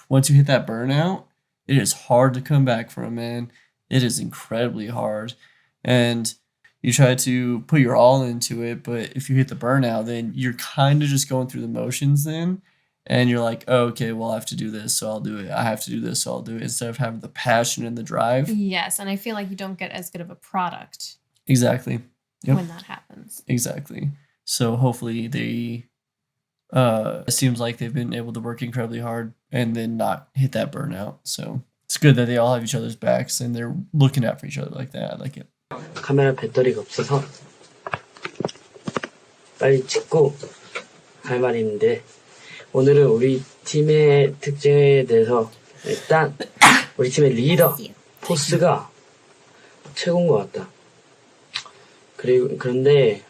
once you hit that burnout, it is hard to come back from, man. It is incredibly hard. And you try to put your all into it, but if you hit the burnout, then you're kind of just going through the motions then. And you're like, oh, okay, well, I have to do this, so I'll do it. I have to do this, so I'll do it. Instead of having the passion and the drive. Yes, and I feel like you don't get as good of a product. Exactly. Yep. When that happens. Exactly. So hopefully they, it seems like they've been able to work incredibly hard and then not hit that burnout. So it's good that they all have each other's backs and they're looking out for each other like that. I like it. 카메라 배터리가 없어서 빨리 찍고 할 말이 있는데, 오늘은 우리 팀의 특징에 대해서 일단 우리 팀의 리더 포스가 최고인 것 같다. 그런데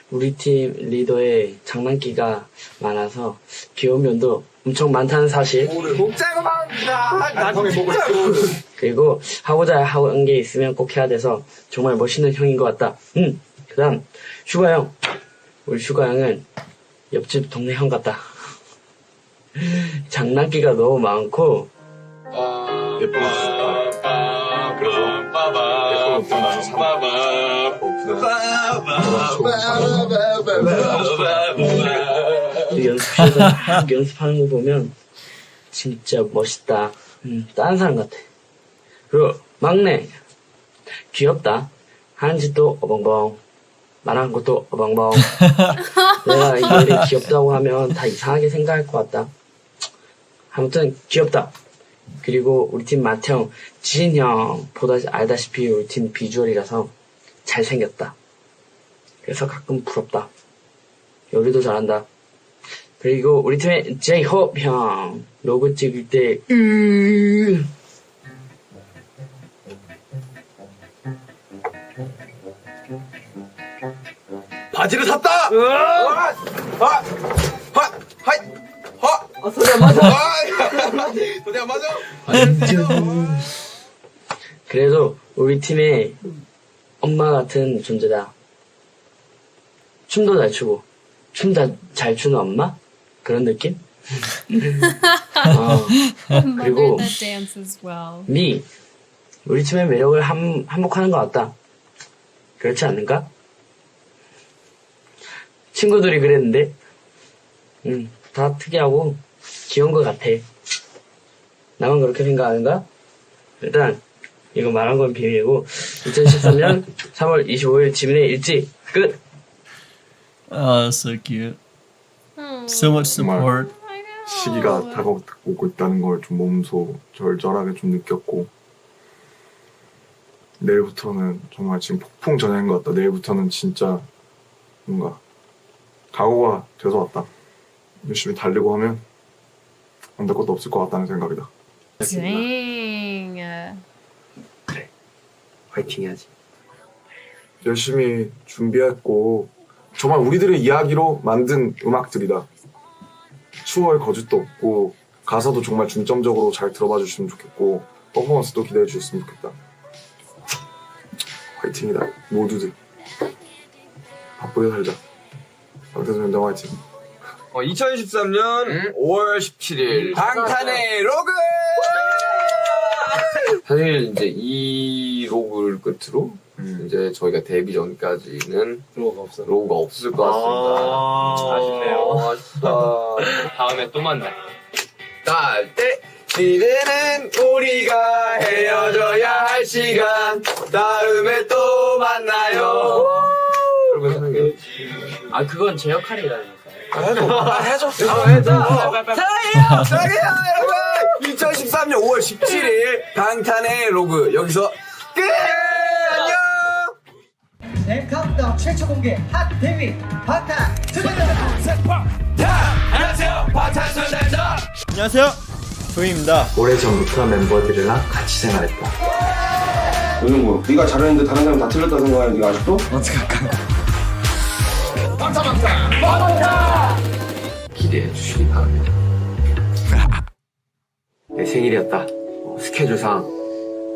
우리 팀 리더의 장난기가 많아서 귀여운 면도 엄청 많다는 사실. 그리고 하고자 하는 게 있으면 꼭 해야 돼서 정말 멋있는 형인 것 같다. 그 다음 슈가 형. 우리 슈가 형은 옆집 동네 형 같다. 장난기가 너무 많고 연습실에서 연습하는 거 보면 진짜 멋있다. 다른 사람 같아. 그리고 막내 귀엽다. 하는 짓도 어벙벙, 말하는 것도 어벙벙. 내가 이들이 귀엽다고 하면 다 이상하게 생각할 것 같다. 아무튼 귀엽다. 그리고 우리 팀 마태형, 지인 형 알다시피 우리 팀 비주얼이라서 잘생겼다. 그래서 가끔 부럽다. 요리도 잘한다. 그리고 우리 팀의 J-Hope 형 로고 찍을 때 바지를 샀다! 소리 안 맞아. 소리 안 맞아? 그래도 우리 팀의 엄마 같은 존재다. 춤도 잘 추고 춤 잘 추는 엄마? 그런 느낌? 그리고 Mother that dances well. 미 우리 팀의 매력을 한몫하는 것 같다. 그렇지 않는가? 친구들이 그랬는데 다 특이하고 귀여운 것 같아. 나만 그렇게 생각하는가? 일단 이거 말한 건 비밀이고 2013년 3월 25일 지민의 일지 끝. Oh, that's so cute. So much support. 시기가 다가오고 있다는 걸 좀 몸소 절절하게 좀 느꼈고 내일부터는 정말 지금 폭풍 전야인 것 같다. 내일부터는 진짜 뭔가 각오가 돼서 왔다. 열심히 달리고 하면 안 될 것도 없을 것 같다는 생각이다. Dang. 그래, 화이팅 해야지. 열심히 준비했고 정말 우리들의 이야기로 만든 음악들이다. 추호할 거짓도 없고 가사도 정말 중점적으로 잘 들어봐 주시면 좋겠고 퍼포먼스도 기대해 주셨으면 좋겠다. 화이팅이다. 모두들 바쁘게 살자. 방탄소년단 화이팅. 2013년 5월 17일 방탄의 로그! 사실 이제 이 로그를 끝으로 이제 저희가 데뷔 전까지는 로고가 없을 것 같습니다. 아쉽네요. 아쉽다. 다음에 또 만나. 때 이제는 우리가 헤어져야 할 시간. 다음에 또 만나요. 그러고 생각해요. 아 그건 제 역할이라니까. 해줘. 사랑해요 여러분. 2013년 5월 17일 방탄의 로그 여기서 끝. 안녕. 네, 카운트다운 최초 공개 핫 데뷔 방탄소년단. 안녕하세요 방탄소년단. 안녕하세요 조이입니다. 오래전부터 멤버들이랑 같이 생활했다. 요즘 뭐 네가 잘했는데 다른 사람 다 틀렸다 생각하는 네가 아직도? 어떻게 할까요? 기대해 주시기 바랍니다. 내 생일이었다. 스케줄상,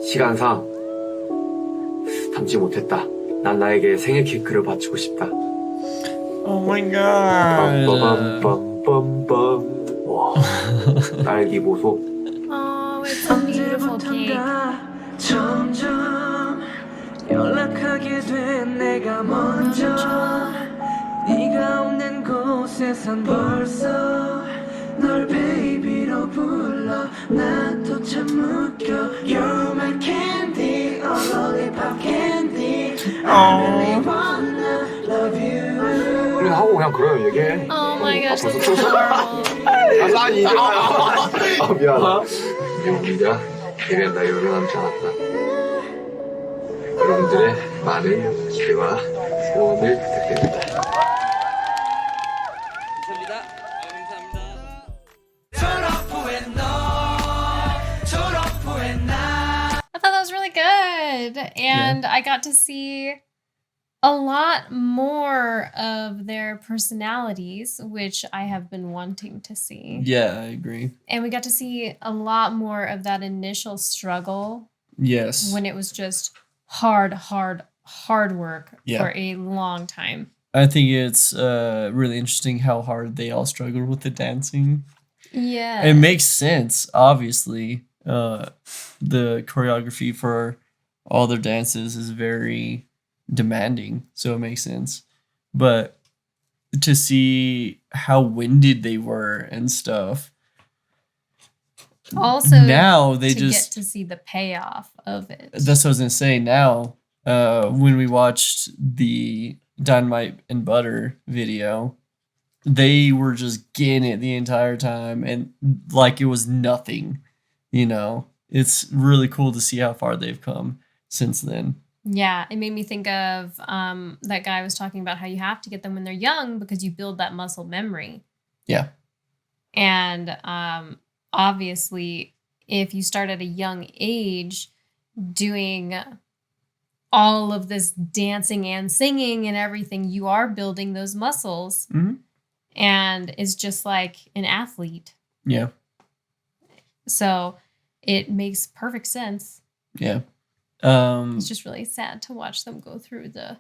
시간상 담지 못했다. 난 나에게 생일 케이크를 바치고 싶다. Oh my god. 빰빰빰빰빰. 와, 딸기 보소. Oh, it's a beautiful cake. 점점 연락하게 된 내가 먼저 네가 없는 곳에선 벌써 널 베이비로 불러 나도 참 웃겨 You're my candy, a lollipop candy I really wanna love you 우리 하고 그냥 그래요 얘기해. Oh my gosh, 벌써 that's adorable. 난 이제 미안하다. 미안합니다. 얘는 나 요령하지 않았다. 여러분들의 많은 기대와 소원을 부탁드립니다. I thought that was really good. And I got to see a lot more of their personalities, which I have been wanting to see. Yeah, I agree. And we got to see a lot more of that initial struggle. Yes. When it was just hard work Yeah. for a long time. I think it's really interesting how hard they all struggled with the dancing. Yeah. It makes sense, obviously. The choreography for all their dances is very demanding, so it makes sense. But to see how winded they were and stuff. Also, now they to just get to see the payoff of it. That's what I was gonna say. Now, when we watched the Dynamite and Butter video, they were just getting it the entire time and like it was nothing. You know, it's really cool to see how far they've come since then. Yeah, it made me think of that guy was talking about how you have to get them when they're young because you build that muscle memory. Yeah. And obviously, if you start at a young age doing all of this dancing and singing and everything, you are building those muscles. Mm-hmm. And it's just like an athlete. Yeah. So it makes perfect sense. Yeah. It's just really sad to watch them go through the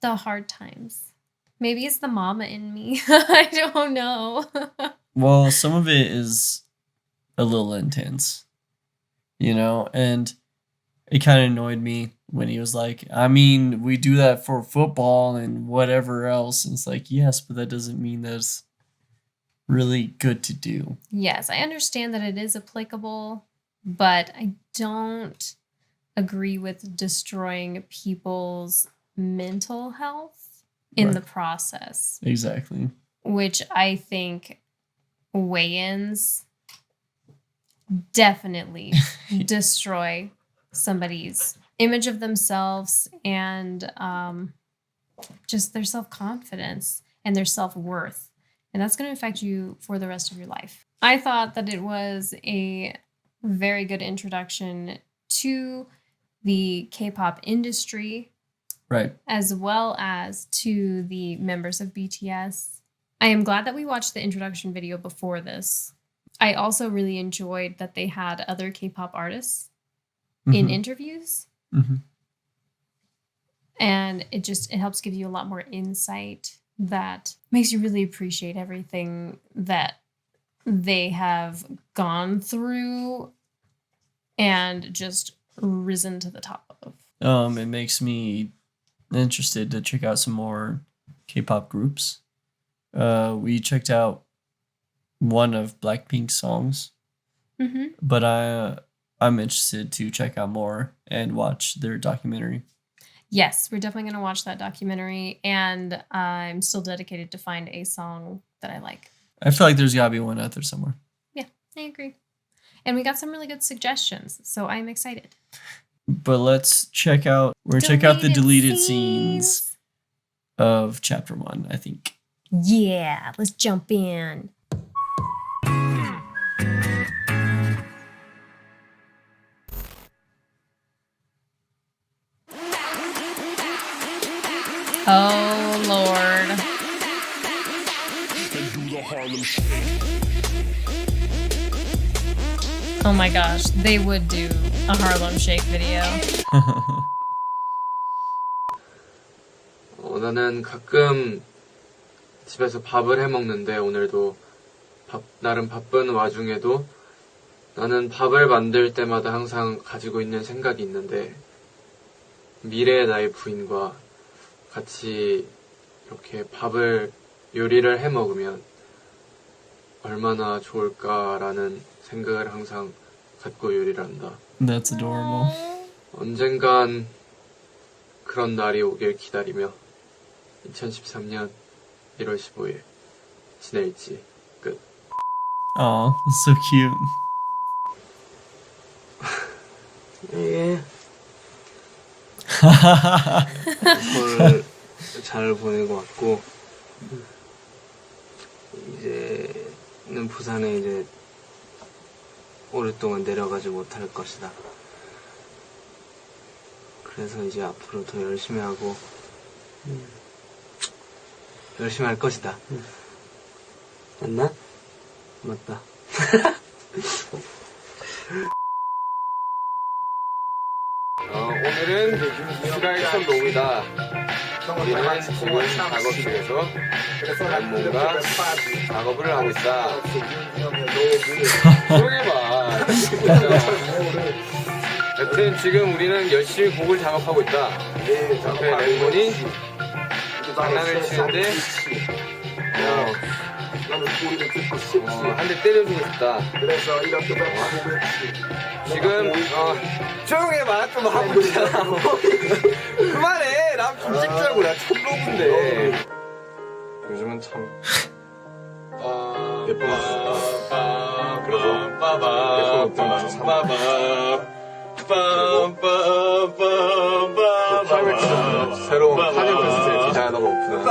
hard times. Maybe it's the mama in me. I don't know. Well, some of it is a little intense, you know, and it kind of annoyed me when he was like, I mean, we do that for football and whatever else. And it's like, yes, but that doesn't mean that's really good to do. Yes, I understand that it is applicable, but I don't agree with destroying people's mental health in the process. Exactly. Which I think weigh-ins definitely destroy somebody's image of themselves and just their self-confidence and their self-worth. And that's going to affect you for the rest of your life. I thought that it was a very good introduction to the K-pop industry, right, as well as to the members of BTS. I am glad that we watched the introduction video before this. I also really enjoyed that they had other K-pop artists in interviews. Mm-hmm. And it helps give you a lot more insight that makes you really appreciate everything that they have gone through and just risen to the top of. It makes me interested to check out some more K-pop groups. We checked out one of Blackpink's songs, but I'm interested to check out more and watch their documentary. Yes, we're definitely going to watch that documentary, and I'm still dedicated to find a song that I like. I feel like there's got to be one out there somewhere. Yeah, I agree. And we got some really good suggestions, so I'm excited. But let's check out, we're going to check out the deleted scenes of Chapter 1, I think. Yeah, let's jump in. Oh, Lord. Oh my gosh, they would do a Harlem Shake video. 나는 가끔 집에서 밥을 해 먹는데 오늘도 나름 바쁜 와중에도 나는 밥을 만들 때마다 항상 가지고 있는 생각이 있는데 미래의 나의 부인과 같이 이렇게 요리를 해 먹으면 얼마나 좋을까라는 생각을 항상 갖고 요리를 한다. That's adorable. 언젠간 그런 날이 오길 기다리며 2013년 1월 15일 지낼지 끝. Aw, that's so cute. 예. 잘 보내고 왔고 이제는 부산에 이제 오랫동안 내려가지 못할 것이다. 그래서 이제 앞으로 더 열심히 하고 열심히 할 것이다. 맞나? 맞다. 오늘은 슈가의 첫 녹이다. 우리는 지금 작업실에서 안무가 작업을 하고 있다. 조용히 해봐. 여튼 지금 우리는 열심히 곡을 작업하고 있다. 옆에 멤버니 장난을 치는데 한 대 때려주고 싶다. 그래서 이렇게 지금 조용히 해봐. 좀 하고 있잖아. 그만해. 나 좀 찍자고. 나 촌로군데. 요즘은 참 예쁜 옷 입다. 그래서 예쁜 옷들 많이 사. 새로운 카니 웨스트의 디자이너가 오픈한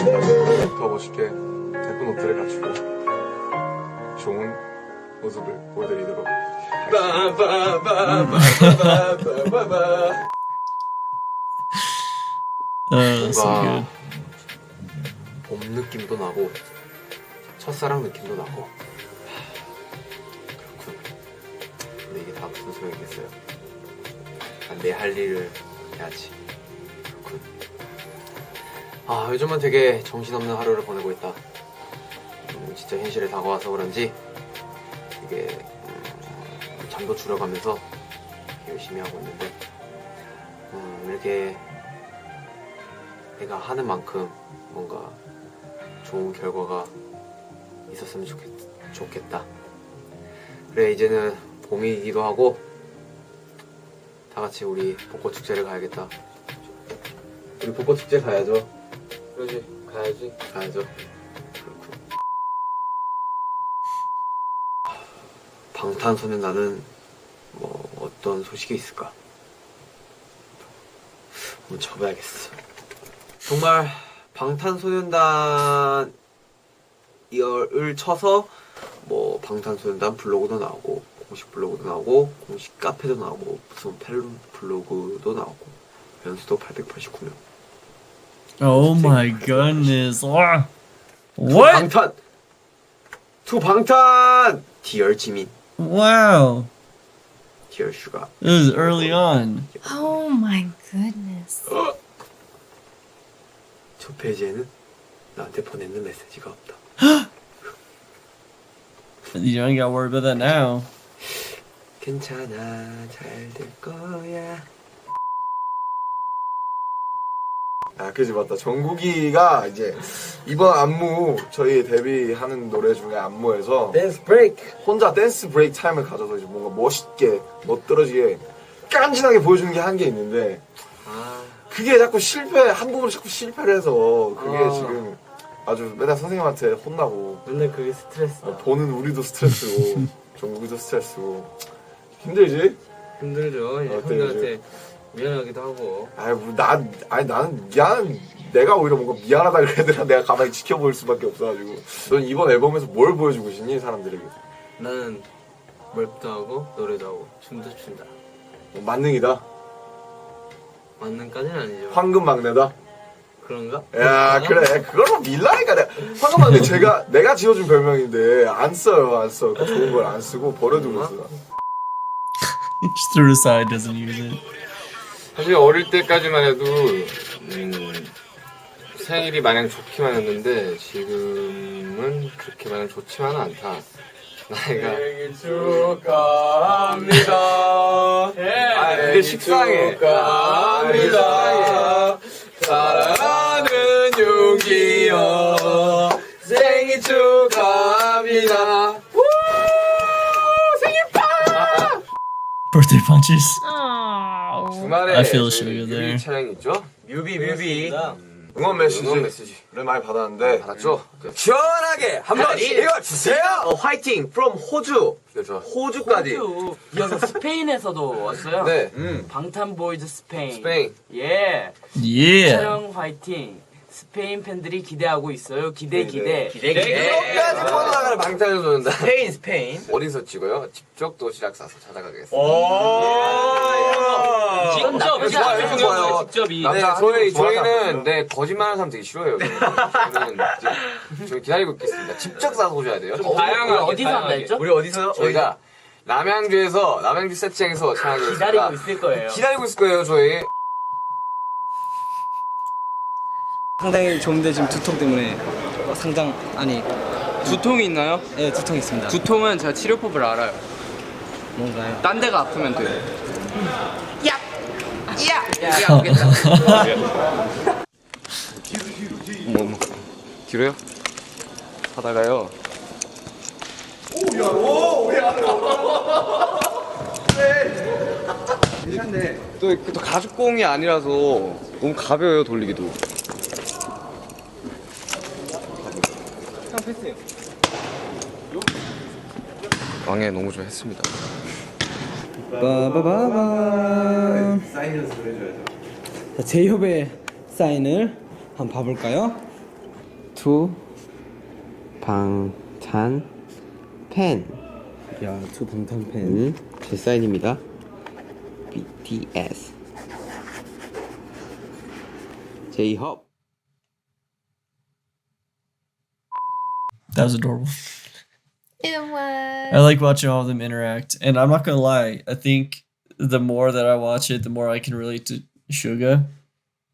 더 멋있게 예쁜 옷들을 갖추고 좋은 모습을 보여드리도록 하겠습니다. So good. 봄 느낌도 나고 첫사랑 느낌도 나고 그렇군. 근데 이게 다 무슨 소용이겠어요. 내 할 일을 해야지. 그렇군. 아, 요즘은 되게 정신없는 하루를 보내고 있다. 진짜 현실에 다가와서 그런지 이게 잠도 줄여가면서 열심히 하고 있는데 이렇게 내가 하는 만큼 뭔가 좋은 결과가 있었으면 좋겠다. 그래, 이제는 봄이기도 하고 다 같이 우리 벚꽃 축제를 가야겠다. 우리 벚꽃 축제 가야죠. 그러지, 가야죠. 그렇군. 방탄소년단은 뭐 어떤 소식이 있을까? 한번 쳐봐야겠어. 정말 방탄소년단을 쳐서 뭐 방탄소년단 블로그도 나오고 공식 블로그도 나오고 공식 카페도 나오고 무슨 팬 블로그도 나오고 연수도 889명. Oh my goodness. What? 방탄! 투 방탄! Dear 지민. Wow. Dear Suga. This is early on. Oh my goodness. 저 페이지에는 나한테 보내는 메시지가 없다. You don't gotta worry about that now. 괜찮아, 잘 될 거야. 아, 그지, 맞다. 정국이가 이제 이번 안무, 저희 데뷔하는 노래 중에 안무에서 댄스 브레이크! 혼자 댄스 브레이크 타임을 가져서 이제 뭔가 멋있게, 멋들어지게, 깐진하게 보여주는 게 한 게 있는데, 그게 자꾸 한 부분을 자꾸 실패를 해서, 그게 지금 아주 맨날 선생님한테 혼나고. 맨날 그게 스트레스다. 보는 우리도 스트레스고, 정국이도 스트레스고. 힘들지? 힘들죠. 형들한테 미안하기도 하고. 나는 내가 오히려 뭔가 미안하다 그래야 되나 내가 가만히 지켜볼 수밖에 없어가지고. 넌 이번 앨범에서 뭘 보여주고 싶니 사람들에게? 나는 랩도 하고 노래도 하고 춤도 춘다. 만능이다. 만능까지는 아니죠. 황금 막내다. 그런가? 야, 그래. 그걸로 밀라니까. 황금 막내 내가 지어준 별명인데 안 써요. 그 좋은 걸 안 쓰고 버려두고 있어. Just threw it aside, doesn't use it. 사실 어릴 때까지만 해도 생일이 마냥 좋기만 했는데 지금은 그렇게 마냥 좋지만은 않다. 나이가 생일 축하합니다. 근데 식상해. 축하합니다. 사랑하는 용기여 생일 축하합니다. Birthday punches. 주말에 I feel Suga there. 뮤비 촬영 있죠? 뮤비. 응원 메시지를 많이 받았는데 받았죠? 시원하게 한번 읽어주세요. 화이팅 from 호주. 호주까지. 이어서 스페인에서도 왔어요. 네. 방탄보이즈 스페인. 스페인. 예. Yeah. 촬영 화이팅. 스페인 팬들이 기대하고 있어요. 기대. 유럽까지 뻗어나가는 방탄소년단. 스페인. 어디서 찍어요? 직접 도시락 싸서 찾아가겠습니다. 좋아요. 직접이. 저희는 거짓말하는 사람 되게 싫어해요. 저희 기다리고 있겠습니다. 직접 싸서 오셔야 돼요. 다양하게. 어디서 한다 했죠? 우리 어디서요? 저희가 남양주 세트장에서 촬영하겠습니다. 기다리고 있을 거예요. 기다리고 있을 거예요, 저희. 상당히 좋은데 지금 두통 때문에 두통이 있나요? 네, 두통 있습니다. 두통은 제가 치료법을 알아요. 뭔가요? 딴 데가 아프면 돼요. 야, 아프겠다. 뭐 뒤로요? 하다가요. 또 가죽공이 아니라서 너무 가벼워요, 돌리기도. 그냥 패스해요. 왕에 너무 좋아했습니다. 빠바바밤. 사인 연습을 해줘야죠. 자, 제이홉의 사인을 한번 봐볼까요? 투 방탄 팬. 야, 투 방탄 팬. 제 사인입니다. BTS. J-Hope. That was adorable. It was. I like watching all of them interact. And I'm not going to lie, I think the more that I watch it, the more I can relate to Suga.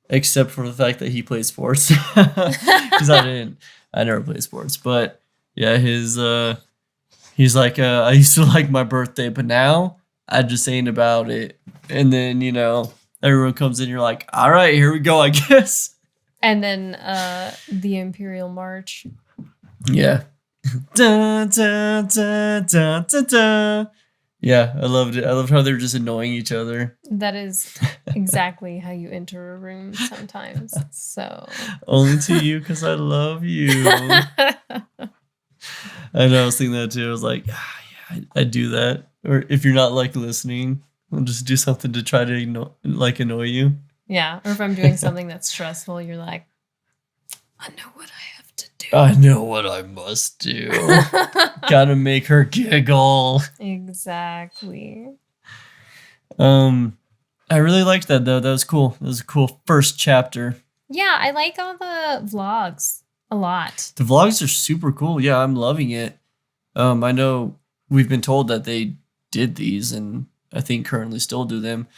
Except for the fact that he plays sports. Because I never played sports. But yeah, he's like, I used to like my birthday, but now I just ain't about it. And then, everyone comes in, you're like, all right, here we go, I guess. And then the Imperial March. Yeah. Dun, dun, dun, dun, dun, dun. Yeah, I loved it. I loved how they're just annoying each other. That is exactly how you enter a room sometimes. So only to you because I love you. I know, I was thinking that too. I was like, yeah, I do that. Or if you're not like listening, I'll just do something to try to annoy you. Yeah, or if I'm doing something that's stressful, you're like, I know what I have to do. I know what I must do. Gotta make her giggle. Exactly. I really liked that though. That was cool. That was a cool first chapter. Yeah, I like all the vlogs a lot. The vlogs are super cool. Yeah, I'm loving it. I know we've been told that they did these and I think currently still do them,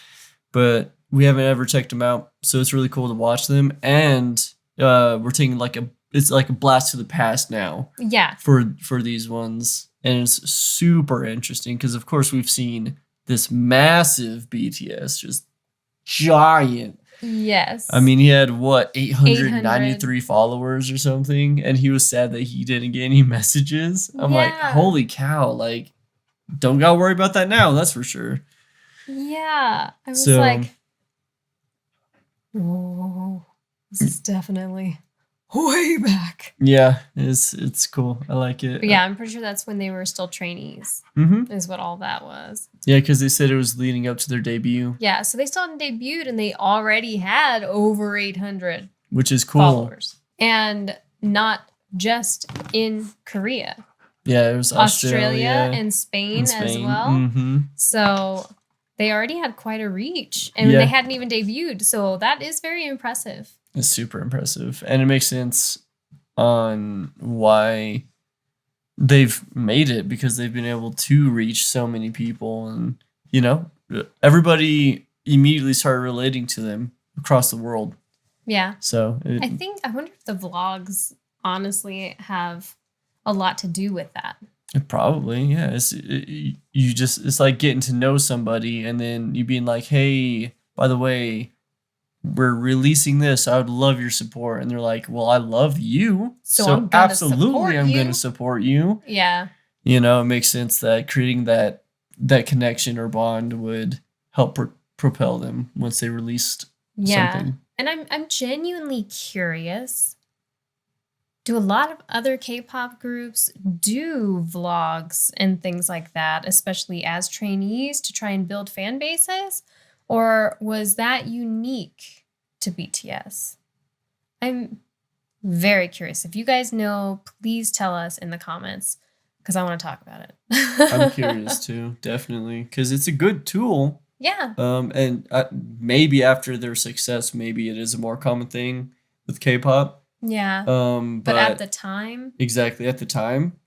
but we haven't ever checked them out. So it's really cool to watch them. And we're taking it's like a blast to the past now. Yeah. For these ones. And it's super interesting because of course we've seen this massive BTS, just giant. Yes. I mean, he had what, 893 followers or something, and he was sad that he didn't get any messages. I'm like, holy cow, like, don't gotta worry about that now, that's for sure. Yeah. I was like, whoa, this is definitely way back. Yeah, it's cool. I like it. But yeah, I'm pretty sure that's when they were still trainees, is what all that was. Yeah, because they said it was leading up to their debut. Yeah, so they still hadn't debuted and they already had over 800 which is cool. followers. And not just in Korea. Yeah, it was Australia and Spain as well. Mm-hmm. So they already had quite a reach and they hadn't even debuted. So that is very impressive. It's super impressive. And it makes sense on why they've made it because they've been able to reach so many people. And, everybody immediately started relating to them across the world. Yeah. So I wonder if the vlogs honestly have a lot to do with that. Probably, yeah. It's like getting to know somebody and then you being like, hey, by the way, we're releasing this. I would love your support. And they're like, well, I love you. So absolutely I'm going to support you. Yeah. It makes sense that creating that connection or bond would help propel them once they released something. And I'm genuinely curious. Do a lot of other K-pop groups do vlogs and things like that, especially as trainees to try and build fan bases? Or was that unique to BTS? I'm very curious. If you guys know, please tell us in the comments because I want to talk about it. I'm curious too, definitely, because it's a good tool. Yeah. And maybe after their success, maybe it is a more common thing with K-pop. Yeah. But at the time. Exactly, at the time.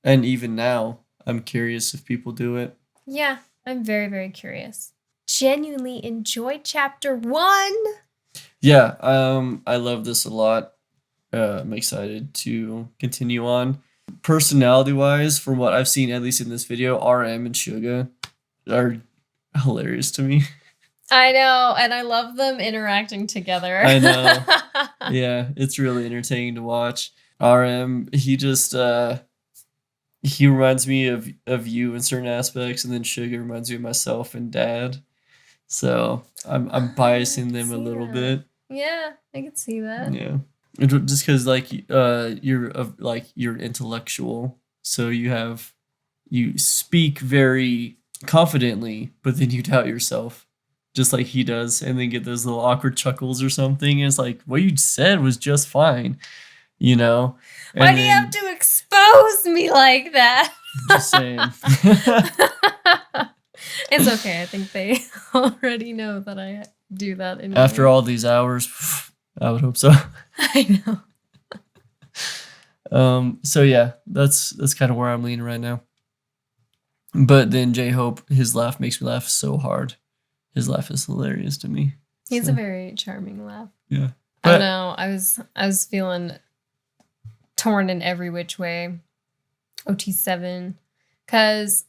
And even now, I'm curious if people do it. Yeah, I'm very, very curious. Genuinely enjoyed chapter 1. Yeah, I love this a lot. I'm excited to continue on. Personality-wise, from what I've seen, at least in this video, RM and Suga are hilarious to me. I know, and I love them interacting together. I know. Yeah, it's really entertaining to watch. RM, he just he reminds me of you in certain aspects, and then Suga reminds me of myself and Dad. So I'm biasing them a little bit. Yeah, I can see that. Yeah, just because you're intellectual, so you speak very confidently, but then you doubt yourself, just like he does, and then get those little awkward chuckles or something. And it's like what you said was just fine, you know? Why do you have to expose me like that? Just saying. It's okay. I think they already know that I do that anyway. After all these hours, I would hope so. I know. So yeah, that's kind of where I'm leaning right now. But then J-Hope, his laugh makes me laugh so hard. His laugh is hilarious to me. He's so. a very charming laugh. Yeah. I don't know. I was feeling torn in every which way. OT7, because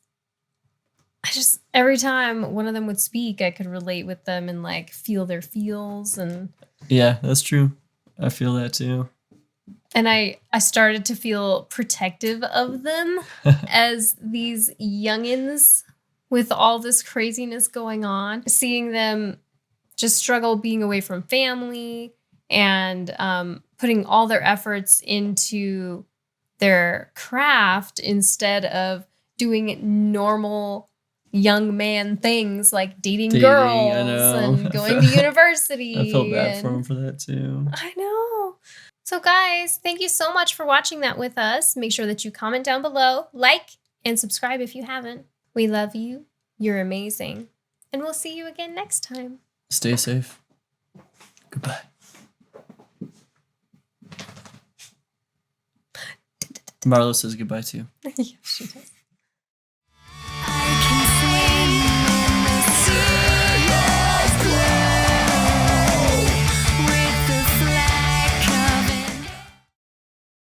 every time one of them would speak, I could relate with them and like feel their feels and. Yeah, that's true. I feel that too. And I started to feel protective of them as these youngins with all this craziness going on. Seeing them just struggle being away from family and putting all their efforts into their craft instead of doing normal young man things like dating girls and going to university. I felt bad for him for that too. I know. So guys, thank you so much for watching that with us. Make sure that you comment down below, like, and subscribe if you haven't. We love you. You're amazing. And we'll see you again next time. Stay safe. Goodbye. Marlo says goodbye too. Yeah, she does.